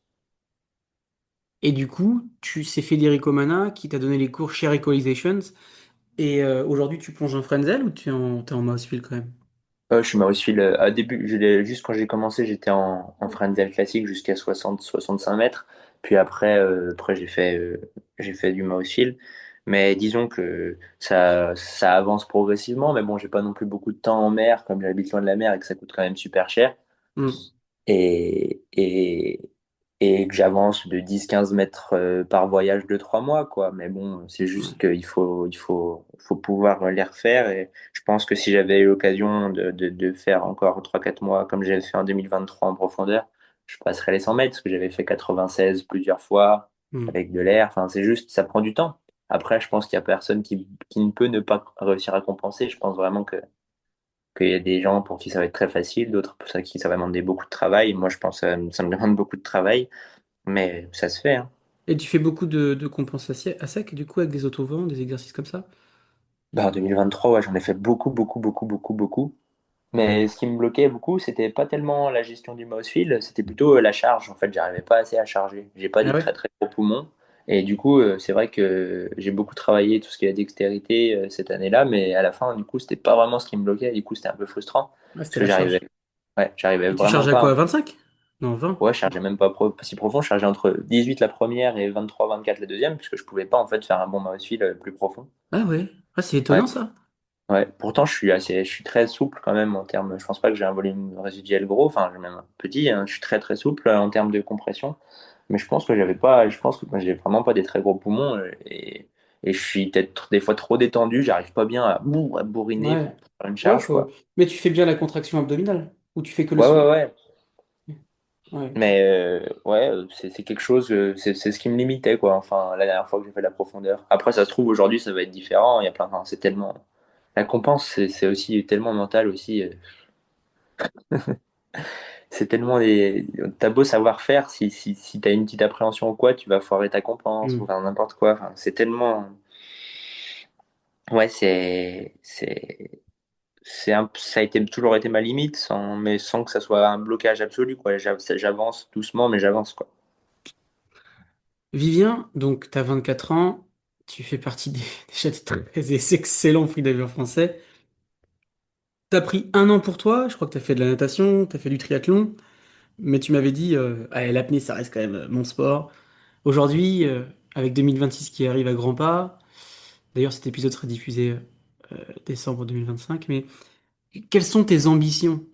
Speaker 1: Et du coup, c'est Federico Mana qui t'a donné les cours Share Equalizations. Et aujourd'hui, tu plonges en Frenzel ou t'es en Mousefeel quand même?
Speaker 2: Je suis Mausfield à début, juste quand j'ai commencé, j'étais en Frenzel classique jusqu'à 60-65 mètres. Puis après j'ai fait du Mausfield. Mais disons que ça avance progressivement. Mais bon, j'ai pas non plus beaucoup de temps en mer, comme j'habite loin de la mer et que ça coûte quand même super cher.
Speaker 1: Mm.
Speaker 2: et, et, et que j'avance de 10-15 mètres par voyage de 3 mois, quoi. Mais bon, c'est juste
Speaker 1: Ouais.
Speaker 2: qu'il faut pouvoir les refaire. Et je pense que si j'avais eu l'occasion de faire encore 3-4 mois, comme j'avais fait en 2023 en profondeur, je passerais les 100 mètres, parce que j'avais fait 96 plusieurs fois
Speaker 1: Mm.
Speaker 2: avec de l'air. Enfin, c'est juste, ça prend du temps. Après, je pense qu'il y a personne qui ne peut ne pas réussir à compenser. Je pense vraiment qu'il y a des gens pour qui ça va être très facile, d'autres pour qui ça va demander beaucoup de travail. Moi, je pense que ça me demande beaucoup de travail, mais ça se fait, hein.
Speaker 1: Et tu fais beaucoup de compensation à sec, du coup, avec des autovents, des exercices comme ça?
Speaker 2: Bah, en 2023, ouais, j'en ai fait beaucoup, beaucoup, beaucoup, beaucoup, beaucoup. Mais ce qui me bloquait beaucoup, c'était pas tellement la gestion du mouse-feel, c'était plutôt la charge. En fait, j'arrivais pas assez à charger. J'ai pas
Speaker 1: Ah
Speaker 2: des
Speaker 1: ouais?
Speaker 2: très, très gros poumons. Et du coup, c'est vrai que j'ai beaucoup travaillé tout ce qui est dextérité cette année-là, mais à la fin, du coup, c'était pas vraiment ce qui me bloquait. Du coup, c'était un peu frustrant
Speaker 1: Ouais,
Speaker 2: parce
Speaker 1: c'était
Speaker 2: que
Speaker 1: la
Speaker 2: j'arrivais,
Speaker 1: charge.
Speaker 2: ouais, j'arrivais
Speaker 1: Et tu
Speaker 2: vraiment
Speaker 1: charges à
Speaker 2: pas.
Speaker 1: quoi? 25? Non, 20.
Speaker 2: Ouais, je chargeais même pas si profond, je chargeais entre 18 la première et 23-24 la deuxième, puisque je pouvais pas en fait faire un bon mouse feel plus profond.
Speaker 1: Ah ouais. Ah, c'est
Speaker 2: Ouais,
Speaker 1: étonnant ça.
Speaker 2: ouais. Pourtant, je suis très souple quand même en termes. Je pense pas que j'ai un volume résiduel gros, enfin, j'ai même un petit, hein. Je suis très très souple en termes de compression, mais je pense que j'ai vraiment pas des très gros poumons et je suis peut-être des fois trop détendu, j'arrive pas bien à bourriner
Speaker 1: Ouais.
Speaker 2: pour faire une
Speaker 1: Ouais,
Speaker 2: charge,
Speaker 1: faut.
Speaker 2: quoi.
Speaker 1: Mais tu fais bien la contraction abdominale. Ou tu fais que le
Speaker 2: Ouais.
Speaker 1: soulevé.
Speaker 2: Ouais.
Speaker 1: Ouais.
Speaker 2: Mais ouais, c'est quelque chose, c'est ce qui me limitait, quoi. Enfin, la dernière fois que j'ai fait la profondeur. Après, ça se trouve, aujourd'hui, ça va être différent. Il y a plein, enfin, c'est tellement. La compense, c'est aussi tellement mental aussi. C'est tellement des. T'as beau savoir faire, si t'as une petite appréhension ou quoi, tu vas foirer ta compense ou
Speaker 1: Hmm.
Speaker 2: faire n'importe quoi. Enfin, c'est tellement. Ouais, ça a toujours été ma limite, mais sans que ça soit un blocage absolu, quoi. J'avance doucement, mais j'avance, quoi.
Speaker 1: Vivien, donc tu as 24 ans, tu fais partie des, déjà des très excellents freedivers français. T'as pris un an pour toi, je crois que t'as fait de la natation, t'as fait du triathlon, mais tu m'avais dit, allez, l'apnée, ça reste quand même mon sport. Aujourd'hui, avec 2026 qui arrive à grands pas, d'ailleurs cet épisode sera diffusé décembre 2025, mais quelles sont tes ambitions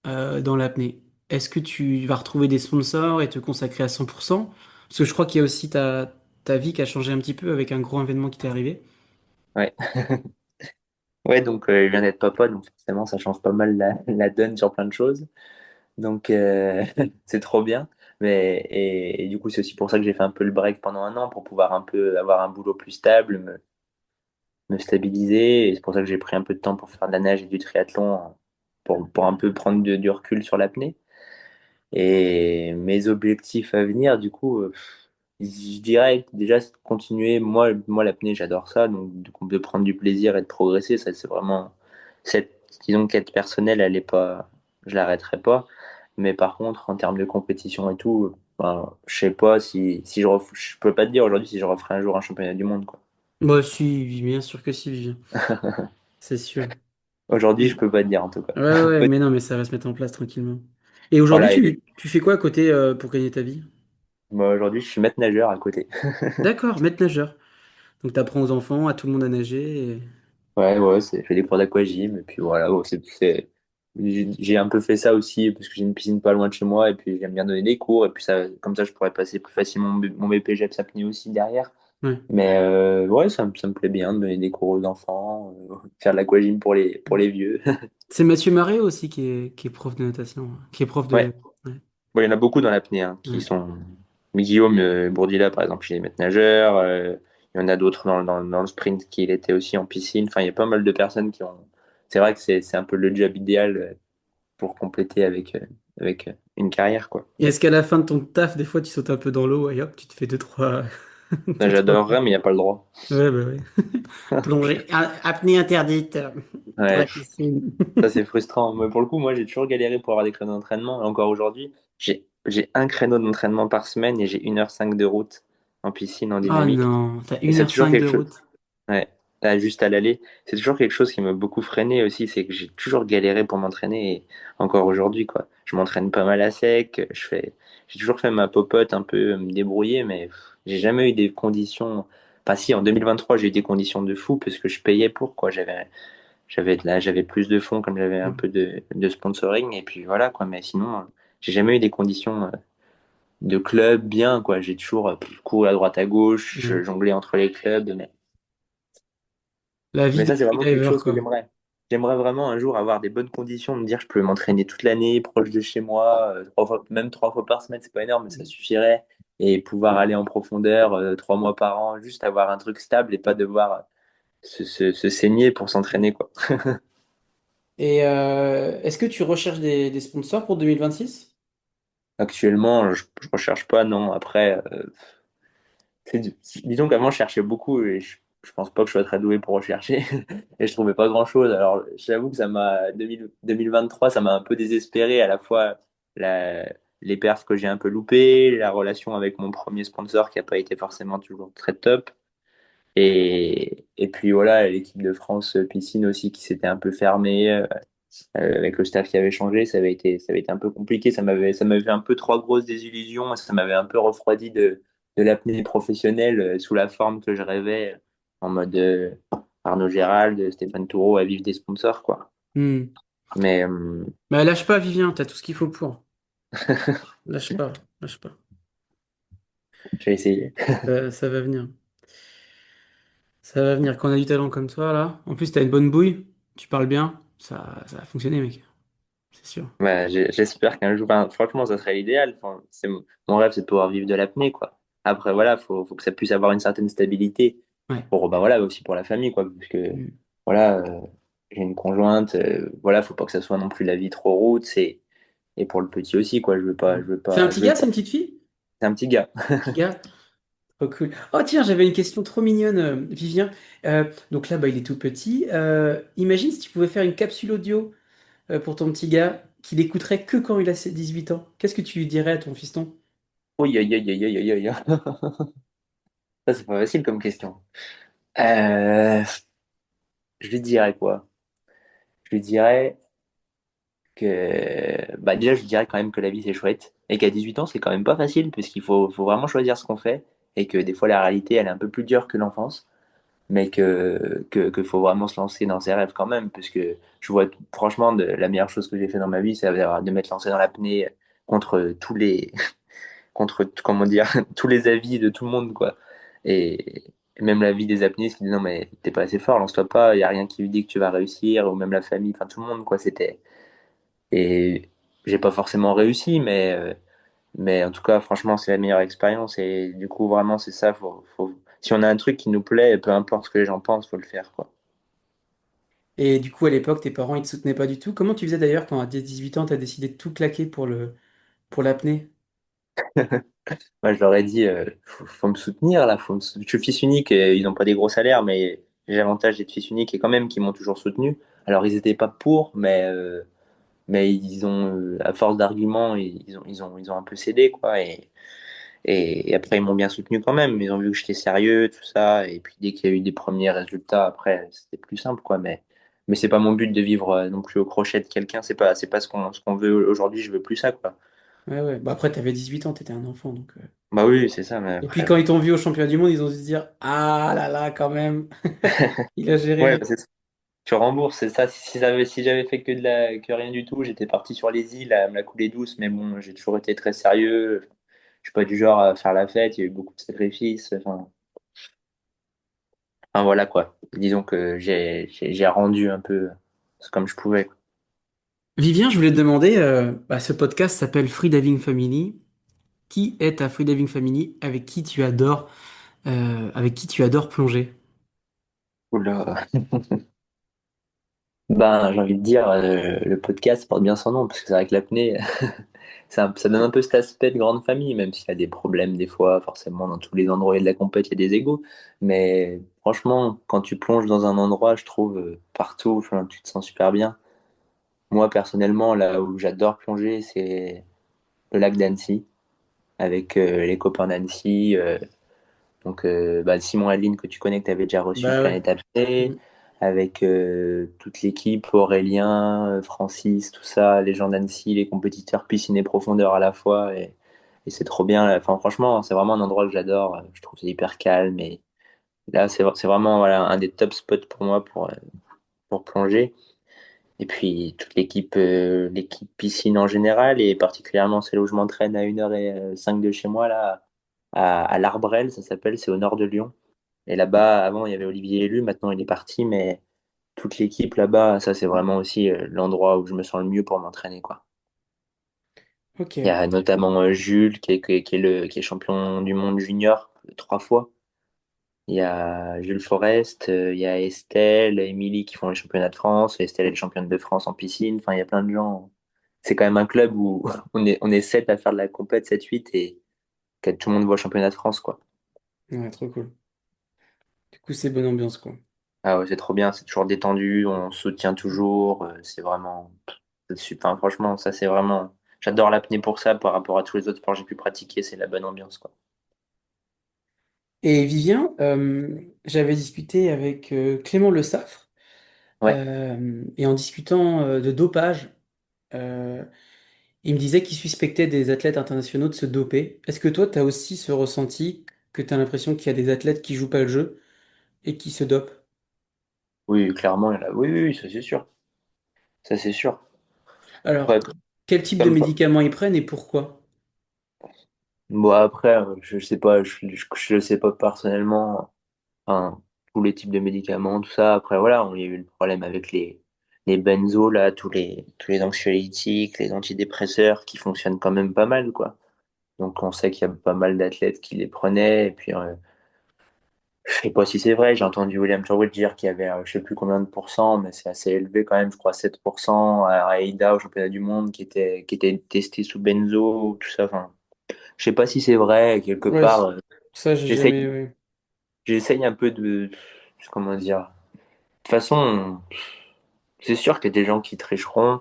Speaker 1: dans l'apnée? Est-ce que tu vas retrouver des sponsors et te consacrer à 100%? Parce que je crois qu'il y a aussi ta vie qui a changé un petit peu avec un gros événement qui t'est arrivé.
Speaker 2: Ouais. Ouais, donc je viens d'être papa, donc forcément ça change pas mal la donne sur plein de choses. Donc c'est trop bien. Et du coup, c'est aussi pour ça que j'ai fait un peu le break pendant un an pour pouvoir un peu avoir un boulot plus stable, me stabiliser. Et c'est pour ça que j'ai pris un peu de temps pour faire de la nage et du triathlon pour un peu prendre du recul sur l'apnée. Et mes objectifs à venir, du coup, je dirais que déjà c'est de continuer. Moi l'apnée, j'adore ça. Donc de prendre du plaisir et de progresser, ça c'est vraiment cette, disons, quête personnelle, elle est pas, je l'arrêterai pas. Mais par contre, en termes de compétition et tout, ben, je sais pas si je peux pas te dire aujourd'hui si je referai un jour un championnat du monde, quoi.
Speaker 1: Moi, si, bien sûr que si, Vivien. C'est sûr.
Speaker 2: Aujourd'hui, je
Speaker 1: Et-
Speaker 2: peux pas te dire en tout cas.
Speaker 1: Ouais, ouais, mais non, mais ça va se mettre en place tranquillement. Et aujourd'hui,
Speaker 2: Voilà,
Speaker 1: tu fais quoi à côté pour gagner ta vie?
Speaker 2: moi aujourd'hui, je suis maître nageur à côté.
Speaker 1: D'accord, maître nageur. Donc, tu apprends aux enfants, à tout le monde à nager.
Speaker 2: Ouais, ouais, je fais des cours d'aquagym, et puis voilà, ouais, j'ai un peu fait ça aussi, parce que j'ai une piscine pas loin de chez moi, et puis j'aime bien donner des cours, et puis ça, comme ça, je pourrais passer plus facilement mon BPGEPS apnée aussi derrière.
Speaker 1: Ouais.
Speaker 2: Mais ouais, ça me plaît bien de donner des cours aux enfants, faire de l'aquagym pour les vieux.
Speaker 1: C'est Mathieu Marais aussi qui est prof de natation, hein, qui est prof
Speaker 2: Ouais,
Speaker 1: de. Ouais,
Speaker 2: bon, il y en a beaucoup dans l'apnée, hein, qui
Speaker 1: ouais.
Speaker 2: sont... Mais Guillaume Bourdila, par exemple, il est maître nageur, il y en a d'autres dans le sprint qui il était aussi en piscine, enfin, il y a pas mal de personnes qui ont... C'est vrai que c'est un peu le job idéal pour compléter avec une carrière, quoi.
Speaker 1: Et est-ce qu'à la fin de ton taf, des fois, tu sautes un peu dans l'eau et hop, tu te fais deux, trois.
Speaker 2: Ça,
Speaker 1: Deux, trois.
Speaker 2: j'adorerais, mais il n'y a pas le droit.
Speaker 1: Ouais, bah ouais. Plongée, apnée interdite pour
Speaker 2: Ouais,
Speaker 1: la piscine.
Speaker 2: ça, c'est frustrant. Mais pour le coup, moi, j'ai toujours galéré pour avoir des créneaux d'entraînement. Et encore aujourd'hui, j'ai un créneau d'entraînement par semaine et j'ai 1h05 de route en piscine, en
Speaker 1: Oh
Speaker 2: dynamique.
Speaker 1: non, t'as
Speaker 2: Et
Speaker 1: une
Speaker 2: c'est
Speaker 1: heure
Speaker 2: toujours
Speaker 1: cinq de
Speaker 2: quelque chose.
Speaker 1: route.
Speaker 2: Ouais, là, juste à l'aller. C'est toujours quelque chose qui m'a beaucoup freiné aussi. C'est que j'ai toujours galéré pour m'entraîner. Et encore aujourd'hui, quoi. Je m'entraîne pas mal à sec. J'ai toujours fait ma popote un peu, me débrouiller, mais j'ai jamais eu des conditions. Enfin, si, en 2023, j'ai eu des conditions de fou parce que je payais pour, quoi. J'avais plus de fonds comme j'avais un peu de sponsoring. Et puis voilà, quoi. Mais sinon, j'ai jamais eu des conditions de club bien, quoi. J'ai toujours couru à droite à gauche,
Speaker 1: Ouais.
Speaker 2: jonglé entre les clubs.
Speaker 1: La vie
Speaker 2: Mais
Speaker 1: de
Speaker 2: ça, c'est vraiment quelque
Speaker 1: freediver,
Speaker 2: chose que
Speaker 1: quoi.
Speaker 2: j'aimerais. J'aimerais vraiment un jour avoir des bonnes conditions, me dire je peux m'entraîner toute l'année, proche de chez moi, même 3 fois par semaine, c'est pas énorme, mais ça suffirait. Et pouvoir aller en profondeur 3 mois par an, juste avoir un truc stable et pas devoir se saigner pour s'entraîner, quoi.
Speaker 1: Et est-ce que tu recherches des sponsors pour 2026?
Speaker 2: Actuellement, je recherche pas, non. Après, disons qu'avant, je cherchais beaucoup et je pense pas que je sois très doué pour rechercher et je trouvais pas grand-chose. Alors, j'avoue que 2023, ça m'a un peu désespéré à la fois la, les perfs que j'ai un peu loupés, la relation avec mon premier sponsor qui a pas été forcément toujours très top. Et puis voilà, l'équipe de France piscine aussi qui s'était un peu fermée avec le staff qui avait changé, ça avait été un peu compliqué. Ça m'avait fait un peu trop grosses désillusions. Ça m'avait un peu refroidi de l'apnée professionnelle sous la forme que je rêvais, en mode Arnaud Gérald, Stéphane Toureau à vivre des sponsors, quoi.
Speaker 1: Hmm.
Speaker 2: Mais
Speaker 1: Bah lâche pas, Vivien, t'as tout ce qu'il faut pour. Lâche pas, lâche pas.
Speaker 2: j'ai essayé.
Speaker 1: Ça va venir. Ça va venir. Quand on a du talent comme toi, là. En plus, t'as une bonne bouille, tu parles bien, ça va fonctionner, mec. C'est sûr.
Speaker 2: Ouais, j'espère qu'un jour, enfin, franchement, ça serait l'idéal. Enfin, mon rêve, c'est de pouvoir vivre de l'apnée, quoi. Après, voilà, faut que ça puisse avoir une certaine stabilité
Speaker 1: Ouais.
Speaker 2: pour, bah voilà, aussi pour la famille, quoi. Parce que,
Speaker 1: Hmm.
Speaker 2: voilà, j'ai une conjointe, voilà, faut pas que ça soit non plus la vie trop route, et pour le petit aussi, quoi.
Speaker 1: C'est un petit
Speaker 2: Je veux
Speaker 1: gars,
Speaker 2: pas.
Speaker 1: c'est une petite fille?
Speaker 2: C'est un petit gars.
Speaker 1: Petit gars. Trop cool. Oh tiens, j'avais une question trop mignonne, Vivien. Donc là, bah, il est tout petit. Imagine si tu pouvais faire une capsule audio pour ton petit gars, qu'il écouterait que quand il a ses 18 ans. Qu'est-ce que tu lui dirais à ton fiston?
Speaker 2: Oui, aïe, aïe, aïe, aïe, aïe, aïe. Ça, c'est pas facile comme question. Euh, je lui dirais quoi? Je lui dirais que, bah, déjà, je lui dirais quand même que la vie, c'est chouette. Et qu'à 18 ans, c'est quand même pas facile, puisqu'il faut vraiment choisir ce qu'on fait. Et que des fois, la réalité, elle est un peu plus dure que l'enfance. Mais que faut vraiment se lancer dans ses rêves quand même, parce que je vois franchement la meilleure chose que j'ai fait dans ma vie, c'est de m'être lancé dans l'apnée contre tous les contre comment dire tous les avis de tout le monde quoi. Et même l'avis des apnéistes qui disent non mais t'es pas assez fort, lance-toi pas, il y a rien qui lui dit que tu vas réussir, ou même la famille, enfin tout le monde quoi, c'était. Et j'ai pas forcément réussi, mais en tout cas franchement c'est la meilleure expérience, et du coup vraiment c'est ça, si on a un truc qui nous plaît, peu importe ce que les gens pensent, faut le faire quoi.
Speaker 1: Et du coup, à l'époque, tes parents, ils te soutenaient pas du tout. Comment tu faisais d'ailleurs quand à 18 ans, tu as décidé de tout claquer pour l'apnée?
Speaker 2: Moi, je leur ai dit, faut me soutenir là. Je suis fils unique, et ils n'ont pas des gros salaires, mais j'ai l'avantage d'être fils unique et quand même qu'ils m'ont toujours soutenu. Alors, ils n'étaient pas pour, mais ils ont, à force d'arguments, ils ont un peu cédé, quoi. Et après, ils m'ont bien soutenu quand même. Ils ont vu que j'étais sérieux, tout ça. Et puis, dès qu'il y a eu des premiers résultats, après, c'était plus simple, quoi. Mais c'est pas mon but de vivre non plus au crochet de quelqu'un. C'est pas ce qu'on veut aujourd'hui. Je veux plus ça, quoi.
Speaker 1: Ouais, ouais. Bah après, t'avais 18 ans, t'étais un enfant, donc.
Speaker 2: Bah oui, c'est ça, mais
Speaker 1: Et puis
Speaker 2: après.
Speaker 1: quand ils t'ont vu au championnat du monde, ils ont dû se dire, ah là là, quand même, il a
Speaker 2: Ouais,
Speaker 1: géré.
Speaker 2: c'est tu rembourses, c'est ça. Si j'avais fait que rien du tout, j'étais parti sur les îles à me la couler douce, mais bon, j'ai toujours été très sérieux. Je suis pas du genre à faire la fête, il y a eu beaucoup de sacrifices. Enfin, voilà quoi. Disons que j'ai rendu un peu comme je pouvais.
Speaker 1: Vivien, je voulais te demander, bah, ce podcast s'appelle Free Diving Family. Qui est ta Free Diving Family avec qui tu adores plonger?
Speaker 2: Oula. Ben, j'ai envie de dire, le podcast porte bien son nom, parce que c'est vrai que l'apnée, ça donne un peu cet aspect de grande famille, même s'il y a des problèmes des fois, forcément, dans tous les endroits de la compète, il y a des égos. Mais franchement, quand tu plonges dans un endroit, je trouve, partout, enfin, tu te sens super bien. Moi, personnellement, là où j'adore plonger, c'est le lac d'Annecy, avec les copains d'Annecy. Donc, bah, Simon Adeline, que tu connais, que tu avais déjà reçu de
Speaker 1: Bah ouais.
Speaker 2: Planète Apnée,
Speaker 1: Mm.
Speaker 2: avec toute l'équipe, Aurélien, Francis, tout ça, les gens d'Annecy, les compétiteurs, piscine et profondeur à la fois. Et c'est trop bien, là. Enfin, franchement, c'est vraiment un endroit que j'adore. Je trouve que c'est hyper calme. Et là, c'est vraiment voilà, un des top spots pour moi pour plonger. Et puis, toute l'équipe piscine en général, et particulièrement celle où je m'entraîne à 1h05 de chez moi, là, à l'Arbrel, ça s'appelle, c'est au nord de Lyon. Et là-bas, avant, il y avait Olivier Élu, maintenant il est parti, mais toute l'équipe là-bas, ça c'est vraiment aussi l'endroit où je me sens le mieux pour m'entraîner, quoi. Il y
Speaker 1: Ok.
Speaker 2: a notamment Jules, qui est champion du monde junior 3 fois. Il y a Jules Forest, il y a Estelle, Émilie qui font les championnats de France. Estelle est championne de France en piscine. Enfin, il y a plein de gens. C'est quand même un club où on est 7 à faire de la compète, 7-8, et que tout le monde voit le championnat de France, quoi.
Speaker 1: Ouais, trop cool. Du coup, c'est bonne ambiance, quoi.
Speaker 2: Ah ouais, c'est trop bien, c'est toujours détendu, on se soutient toujours, c'est vraiment c'est super. Enfin, franchement, ça c'est vraiment. J'adore l'apnée pour ça par rapport à tous les autres sports que j'ai pu pratiquer, c'est la bonne ambiance, quoi.
Speaker 1: Et Vivien, j'avais discuté avec Clément Le Saffre,
Speaker 2: Ouais,
Speaker 1: et en discutant de dopage, euh, il me disait qu'il suspectait des athlètes internationaux de se doper. Est-ce que toi, tu as aussi ce ressenti que tu as l'impression qu'il y a des athlètes qui jouent pas le jeu et qui se dopent?
Speaker 2: oui, clairement, oui, oui, oui, ça c'est sûr. Ça c'est sûr.
Speaker 1: Alors,
Speaker 2: Après,
Speaker 1: quel type de
Speaker 2: comme,
Speaker 1: médicaments ils prennent et pourquoi?
Speaker 2: bon, après, je sais pas, je sais pas personnellement, enfin, tous les types de médicaments, tout ça. Après, voilà, il y a eu le problème avec les benzos, là, tous les anxiolytiques, les antidépresseurs qui fonctionnent quand même pas mal, quoi. Donc on sait qu'il y a pas mal d'athlètes qui les prenaient. Et puis je sais pas si c'est vrai, j'ai entendu William Sherwood dire qu'il y avait je sais plus combien de pourcents, mais c'est assez élevé quand même, je crois 7% à Aïda au championnat du monde qui était testé sous benzo, tout ça. Enfin, je sais pas si c'est vrai, quelque
Speaker 1: Ouais,
Speaker 2: part.
Speaker 1: ça, j'ai
Speaker 2: J'essaye,
Speaker 1: jamais. Ouais.
Speaker 2: j'essaye un peu comment dire. De toute façon, c'est sûr qu'il y a des gens qui tricheront,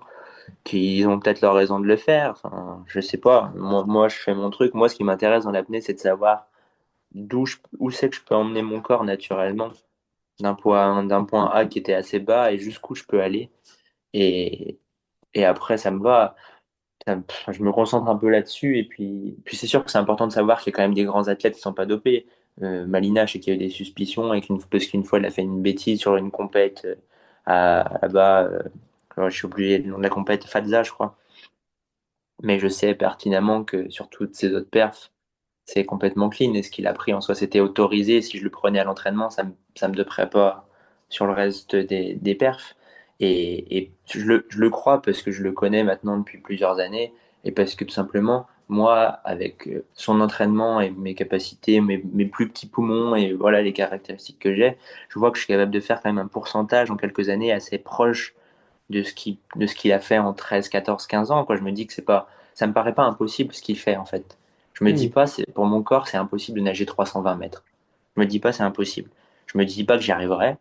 Speaker 2: qui ont peut-être leur raison de le faire. Enfin, je sais pas. Moi, je fais mon truc. Moi, ce qui m'intéresse dans l'apnée, c'est de savoir. où c'est que je peux emmener mon corps naturellement, d'un point A qui était assez bas et jusqu'où je peux aller. Et, et après, ça me va. Je me concentre un peu là-dessus. Et puis c'est sûr que c'est important de savoir qu'il y a quand même des grands athlètes qui sont pas dopés. Malina, je sais qu'il y a eu des suspicions parce qu'une fois, elle a fait une bêtise sur une compète là-bas. Je suis oublié le nom de la compète, Fadza, je crois. Mais je sais pertinemment que sur toutes ces autres perfs, c'est complètement clean. Et ce qu'il a pris en soi, c'était autorisé. Si je le prenais à l'entraînement, ça me doperait pas sur le reste des perfs. Et je le crois parce que je le connais maintenant depuis plusieurs années et parce que tout simplement, moi, avec son entraînement et mes capacités, mes plus petits poumons et voilà les caractéristiques que j'ai, je vois que je suis capable de faire quand même un pourcentage en quelques années assez proche de ce qu'il a fait en 13, 14, 15 ans, quoi. Je me dis que c'est pas, ça me paraît pas impossible ce qu'il fait, en fait. Je me dis
Speaker 1: Hmm.
Speaker 2: pas, pour mon corps, c'est impossible de nager 320 mètres. Je me dis pas, c'est impossible. Je me dis pas que j'y arriverai.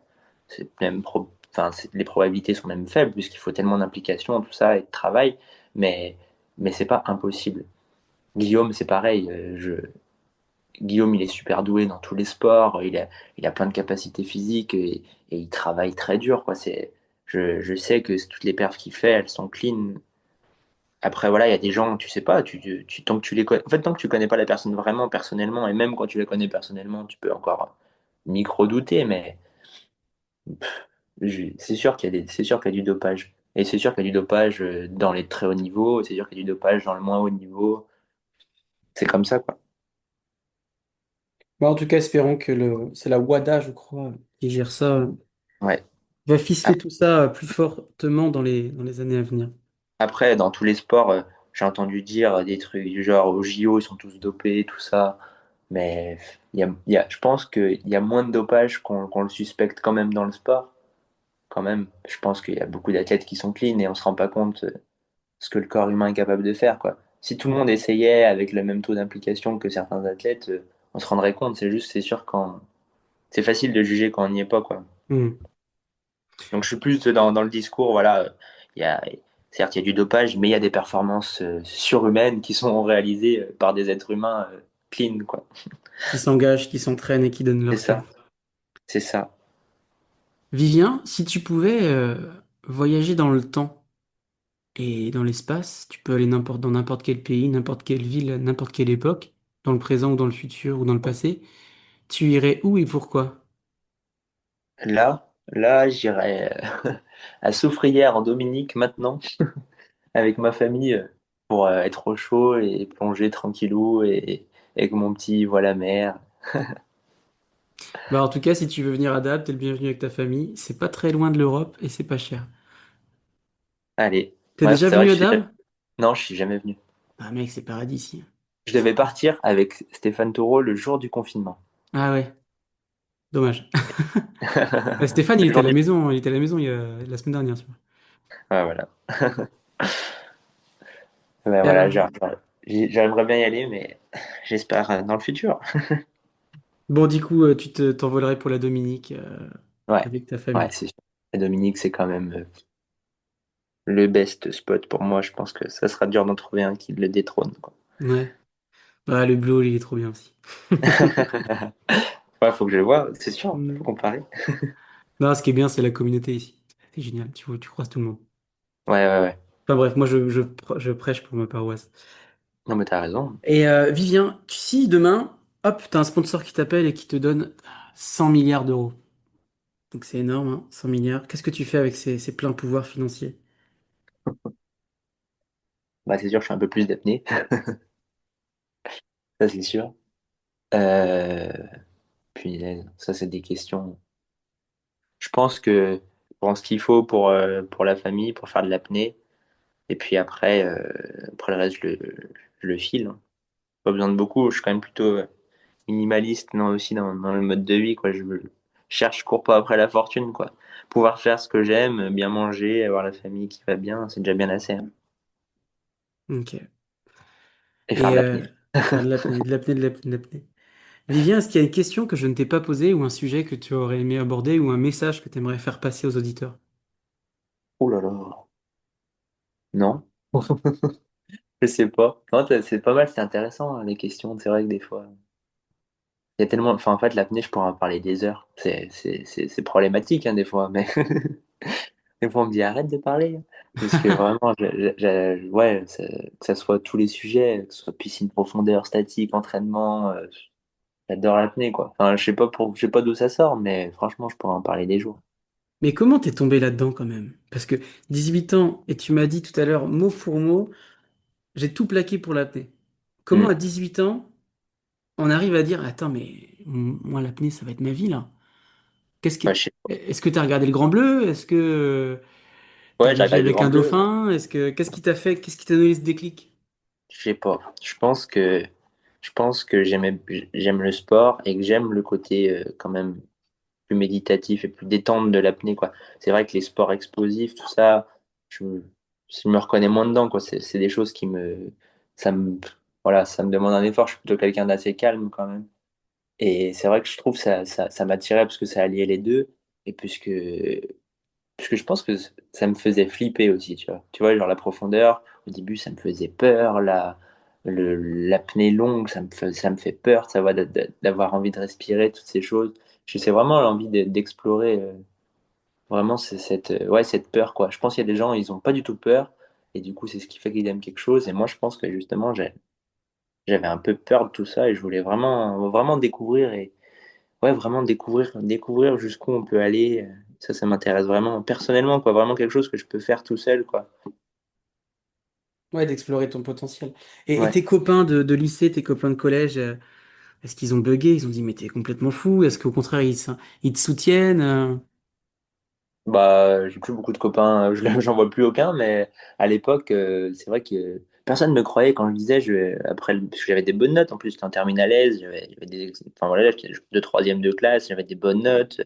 Speaker 2: Les probabilités sont même faibles puisqu'il faut tellement d'implication, tout ça et de travail, mais, mais c'est pas impossible. Guillaume, c'est pareil. Guillaume, il est super doué dans tous les sports. Il a plein de capacités physiques et il travaille très dur, quoi. Je sais que toutes les perfs qu'il fait, elles sont clean. Après, voilà, il y a des gens, tu sais pas, tant que tu les connais, en fait, tant que tu connais pas la personne vraiment personnellement, et même quand tu la connais personnellement, tu peux encore micro-douter, mais c'est sûr c'est sûr qu'il y a du dopage. Et c'est sûr qu'il y a du dopage dans les très hauts niveaux, c'est sûr qu'il y a du dopage dans le moins haut niveau. C'est comme ça, quoi.
Speaker 1: Bah, en tout cas, espérons que c'est la WADA, je crois, qui gère ça,
Speaker 2: Ouais.
Speaker 1: va ficeler tout ça plus fortement dans les années à venir.
Speaker 2: Après, dans tous les sports, j'ai entendu dire des trucs du genre au JO, ils sont tous dopés, tout ça. Mais je pense qu'il y a moins de dopage qu'on le suspecte quand même dans le sport. Quand même, je pense qu'il y a beaucoup d'athlètes qui sont clean et on se rend pas compte ce que le corps humain est capable de faire, quoi. Si tout le monde essayait avec le même taux d'implication que certains athlètes, on se rendrait compte. C'est sûr quand c'est facile de juger quand on n'y est pas, quoi.
Speaker 1: Hmm.
Speaker 2: Donc je suis plus dans le discours, voilà, il y a, certes il y a du dopage, mais il y a des performances surhumaines qui sont réalisées par des êtres humains clean, quoi.
Speaker 1: Qui s'engagent, qui s'entraînent et qui donnent
Speaker 2: C'est
Speaker 1: leur tout.
Speaker 2: ça, c'est ça.
Speaker 1: Vivien, si tu pouvais voyager dans le temps et dans l'espace, tu peux aller dans n'importe quel pays, n'importe quelle ville, n'importe quelle époque, dans le présent ou dans le futur ou dans le passé, tu irais où et pourquoi?
Speaker 2: Là, j'irai à Soufrière en Dominique maintenant avec ma famille pour être au chaud et plonger tranquillou et avec mon petit voile à mer.
Speaker 1: Bah, en tout cas, si tu veux venir à Dable, t'es le bienvenu avec ta famille. C'est pas très loin de l'Europe et c'est pas cher.
Speaker 2: Allez,
Speaker 1: T'es
Speaker 2: ouais,
Speaker 1: déjà
Speaker 2: c'est vrai
Speaker 1: venu
Speaker 2: que
Speaker 1: à Dable?
Speaker 2: non, je suis jamais venu.
Speaker 1: Ah mec, c'est paradis ici.
Speaker 2: Je devais partir avec Stéphane Taureau le jour du confinement.
Speaker 1: Ah ouais, dommage. Stéphane, il
Speaker 2: Le
Speaker 1: était à
Speaker 2: jour
Speaker 1: la
Speaker 2: du...
Speaker 1: maison, il était à la maison la semaine dernière, tu vois.
Speaker 2: Ouais, voilà. Ouais, voilà,
Speaker 1: Euh,
Speaker 2: j'aimerais bien y aller, mais j'espère dans le futur.
Speaker 1: bon, du coup, t'envolerais pour la Dominique
Speaker 2: Ouais,
Speaker 1: avec ta
Speaker 2: ouais,
Speaker 1: famille.
Speaker 2: c'est sûr. Et Dominique, c'est quand même le best spot pour moi. Je pense que ça sera dur d'en trouver un qui le détrône, quoi.
Speaker 1: Ouais. Bah, le Blue, il est trop bien aussi.
Speaker 2: Ouais, faut que je le vois, c'est sûr, faut
Speaker 1: Mm.
Speaker 2: comparer.
Speaker 1: Non, ce qui est bien, c'est la communauté ici. C'est génial, tu vois, tu croises tout le monde.
Speaker 2: Ouais, ouais, ouais.
Speaker 1: Enfin bref, moi, je prêche pour ma paroisse.
Speaker 2: Non, mais t'as raison.
Speaker 1: Et Vivien, si demain, hop, t'as un sponsor qui t'appelle et qui te donne 100 milliards d'euros. Donc c'est énorme, hein, 100 milliards. Qu'est-ce que tu fais avec ces pleins pouvoirs financiers?
Speaker 2: Bah, c'est sûr, je suis un peu plus d'apnée, ça c'est sûr. Euh... Punaise, ça c'est des questions. Je pense que je prends ce qu'il faut pour la famille, pour faire de l'apnée. Et puis après, après le reste, je le file, hein. Pas besoin de beaucoup. Je suis quand même plutôt minimaliste non, aussi dans le mode de vie, quoi. Je cours pas après la fortune, quoi. Pouvoir faire ce que j'aime, bien manger, avoir la famille qui va bien, c'est déjà bien assez, hein.
Speaker 1: Ok.
Speaker 2: Et faire
Speaker 1: Et
Speaker 2: de l'apnée.
Speaker 1: faire de l'apnée, de l'apnée, de l'apnée, de l'apnée. Vivien, est-ce qu'il y a une question que je ne t'ai pas posée ou un sujet que tu aurais aimé aborder ou un message que tu aimerais faire passer aux auditeurs?
Speaker 2: Oh là là. Non? Je sais pas. Non, c'est pas mal, c'est intéressant, hein, les questions. C'est vrai que des fois. il y a tellement, enfin, en fait, l'apnée, je pourrais en parler des heures. C'est problématique, hein, des fois, mais des fois, on me dit arrête de parler. Parce que vraiment, ouais, que ça soit tous les sujets, que ce soit piscine profondeur, statique, entraînement, j'adore l'apnée, quoi. Enfin, je sais pas d'où ça sort, mais franchement, je pourrais en parler des jours.
Speaker 1: Mais comment t'es tombé là-dedans quand même? Parce que 18 ans, et tu m'as dit tout à l'heure, mot pour mot, j'ai tout plaqué pour l'apnée. Comment
Speaker 2: Hmm.
Speaker 1: à 18 ans, on arrive à dire, attends, mais moi l'apnée, ça va être ma vie là. Qu'est-ce que,
Speaker 2: Ouais, je sais pas.
Speaker 1: est-ce que t'as regardé le Grand Bleu? Est-ce que t'as
Speaker 2: Ouais, j'ai
Speaker 1: nagé
Speaker 2: regardé le
Speaker 1: avec
Speaker 2: Grand
Speaker 1: un
Speaker 2: Bleu.
Speaker 1: dauphin? Qu'est-ce qui t'a fait, qu'est-ce qui t'a donné ce déclic?
Speaker 2: Je sais pas. Je pense que j'aime le sport et que j'aime le côté quand même plus méditatif et plus détente de l'apnée, quoi. C'est vrai que les sports explosifs, tout ça, je, me- je me reconnais moins dedans, quoi. C'est des choses ça me, voilà, ça me demande un effort. Je suis plutôt quelqu'un d'assez calme quand même. Et c'est vrai que je trouve ça m'attirait parce que ça alliait les deux. Et puisque je pense que ça me faisait flipper aussi, tu vois. Tu vois, genre la profondeur, au début, ça me faisait peur. L'apnée longue, ça me fait peur, ça va d'avoir envie de respirer, toutes ces choses. Je sais vraiment l'envie d'explorer vraiment ouais, cette peur, quoi. Je pense qu'il y a des gens, ils ont pas du tout peur. Et du coup, c'est ce qui fait qu'ils aiment quelque chose. Et moi, je pense que justement, j'avais un peu peur de tout ça et je voulais vraiment découvrir et ouais, vraiment découvrir jusqu'où on peut aller. Ça m'intéresse vraiment personnellement, quoi. Vraiment quelque chose que je peux faire tout seul, quoi.
Speaker 1: Ouais, d'explorer ton potentiel. Et
Speaker 2: Ouais.
Speaker 1: tes copains de lycée, tes copains de collège, est-ce qu'ils ont bugué? Ils ont dit, mais t'es complètement fou. Est-ce qu'au contraire, ils te soutiennent?
Speaker 2: Bah, j'ai plus beaucoup de copains, j'en vois plus aucun, mais à l'époque, c'est vrai que personne ne me croyait quand je disais, parce que j'avais des bonnes notes, en plus, j'étais en terminale S, enfin voilà, j'étais de troisième de classe, j'avais des bonnes notes,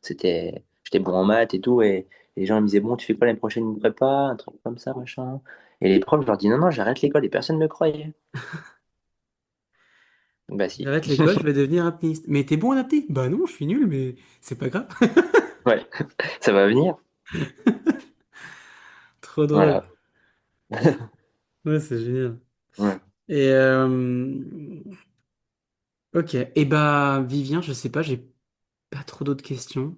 Speaker 2: j'étais bon en maths et tout, et les gens ils me disaient, bon, tu fais quoi l'année prochaine, une prépa, un truc comme ça, machin. Et les profs, je leur dis, non, non, j'arrête l'école, et personne ne me croyait. Bah si.
Speaker 1: J'arrête l'école, je vais devenir apnéiste. Mais t'es bon en apnée? Bah non, je suis nul, mais c'est pas grave.
Speaker 2: Ouais, ça va venir.
Speaker 1: Trop drôle.
Speaker 2: Voilà.
Speaker 1: Ouais, c'est génial.
Speaker 2: Ouais.
Speaker 1: Et ok. Et bah, Vivien, je sais pas, j'ai pas trop d'autres questions.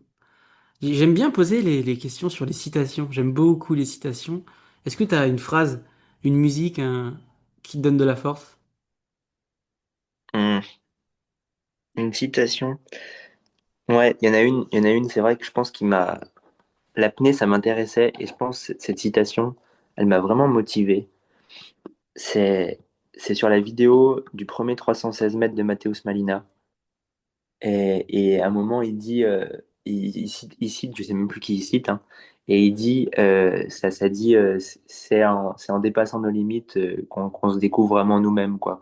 Speaker 1: J'aime bien poser les questions sur les citations. J'aime beaucoup les citations. Est-ce que t'as une phrase, une musique, qui te donne de la force?
Speaker 2: Hum, Une citation. Ouais, il y en a une, c'est vrai que je pense qu'il m'a. L'apnée, ça m'intéressait et je pense que cette citation, elle m'a vraiment motivé. C'est, c'est sur la vidéo du premier 316 mètres de Mateusz Malina. Et à un moment, il dit, je sais même plus qui il cite, hein, et il dit, ça dit, c'est en dépassant nos limites qu'on se découvre vraiment nous-mêmes, quoi.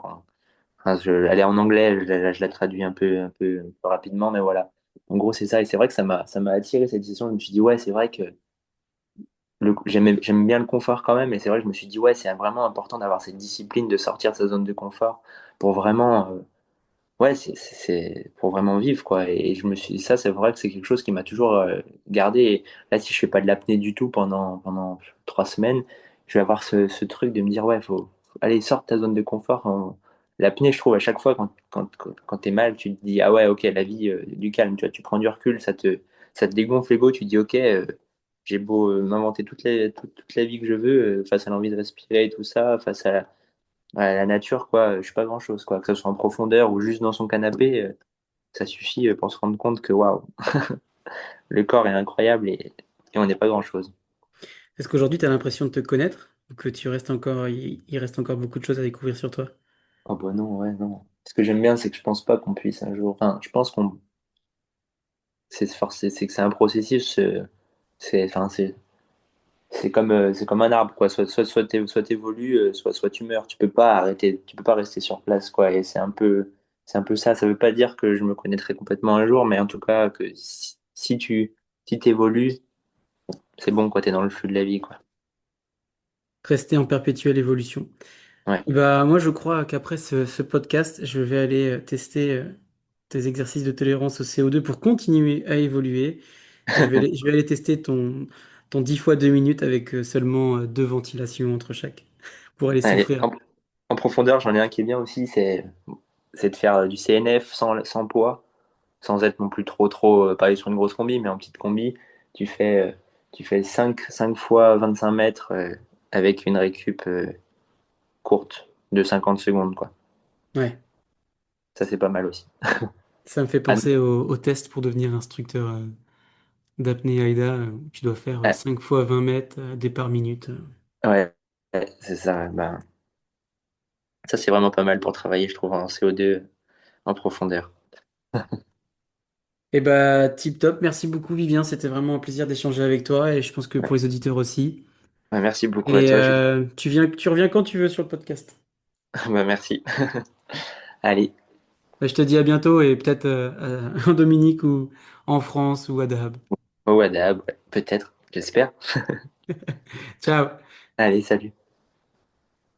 Speaker 2: Enfin, elle est en anglais, je la traduis un peu rapidement, mais voilà. En gros, c'est ça, et c'est vrai que ça m'a attiré cette décision. Je me suis dit, ouais, c'est vrai que j'aime bien le confort quand même, et c'est vrai que je me suis dit, ouais, c'est vraiment important d'avoir cette discipline de sortir de sa zone de confort pour vraiment, ouais, c'est pour vraiment vivre, quoi. Et je me suis dit, ça, c'est vrai que c'est quelque chose qui m'a toujours gardé. Et là, si je fais pas de l'apnée du tout pendant 3 semaines, je vais avoir ce truc de me dire, ouais, faut aller, sort de ta zone de confort. L'apnée, je trouve, à chaque fois, quand t'es mal, tu te dis, ah ouais, ok, la vie, du calme, tu vois, tu prends du recul, ça te dégonfle l'ego, tu te dis, ok, j'ai beau m'inventer toute la vie que je veux, face à l'envie de respirer et tout ça, face à la nature, quoi, je suis pas grand-chose, quoi. Que ce soit en profondeur ou juste dans son canapé, ça suffit pour se rendre compte que, waouh, le corps est incroyable et on n'est pas grand-chose.
Speaker 1: Est-ce qu'aujourd'hui, tu as l'impression de te connaître ou que tu restes encore, il reste encore beaucoup de choses à découvrir sur toi?
Speaker 2: Oh bah non, ouais, non. Ce que j'aime bien, c'est que je pense pas qu'on puisse un jour. Enfin, je pense c'est que c'est un processus. Enfin, c'est comme un arbre, quoi. Soit t'évolues, soit tu meurs. Tu peux pas arrêter, tu peux pas rester sur place, quoi. Et c'est un peu ça. Ça veut pas dire que je me connaîtrai complètement un jour, mais en tout cas que si t'évolues, c'est bon, quoi. T'es dans le flux de la vie, quoi.
Speaker 1: Rester en perpétuelle évolution.
Speaker 2: Ouais.
Speaker 1: Bah, moi, je crois qu'après ce podcast, je vais aller tester tes exercices de tolérance au CO2 pour continuer à évoluer. Je vais aller tester ton 10 fois 2 minutes avec seulement deux ventilations entre chaque pour aller
Speaker 2: Allez,
Speaker 1: souffrir.
Speaker 2: en profondeur, j'en ai un qui est bien aussi, c'est c'est de faire du CNF sans poids, sans être non plus trop, pas aller sur une grosse combi, mais en petite combi. Tu fais, tu fais 5 fois 25 mètres avec une récup courte de 50 secondes, quoi.
Speaker 1: Ouais.
Speaker 2: Ça, c'est pas mal aussi.
Speaker 1: Ça me fait
Speaker 2: Ah,
Speaker 1: penser au test pour devenir instructeur d'apnée AIDA, où tu dois faire
Speaker 2: ah,
Speaker 1: 5 fois 20 mètres, départ minute.
Speaker 2: ouais, ouais, c'est ça. Ben, ça, c'est vraiment pas mal pour travailler, je trouve, en CO2 en profondeur.
Speaker 1: Et bah, tip top. Merci beaucoup, Vivien. C'était vraiment un plaisir d'échanger avec toi et je pense que pour
Speaker 2: Ouais.
Speaker 1: les auditeurs aussi.
Speaker 2: Ouais, merci beaucoup à
Speaker 1: Et
Speaker 2: toi, Julie.
Speaker 1: tu reviens quand tu veux sur le podcast.
Speaker 2: Bah, merci. Allez,
Speaker 1: Bah, je te dis à bientôt et peut-être en Dominique ou en France ou à Dahab.
Speaker 2: au Wadab, ouais, peut-être, j'espère.
Speaker 1: Ciao.
Speaker 2: Allez, salut.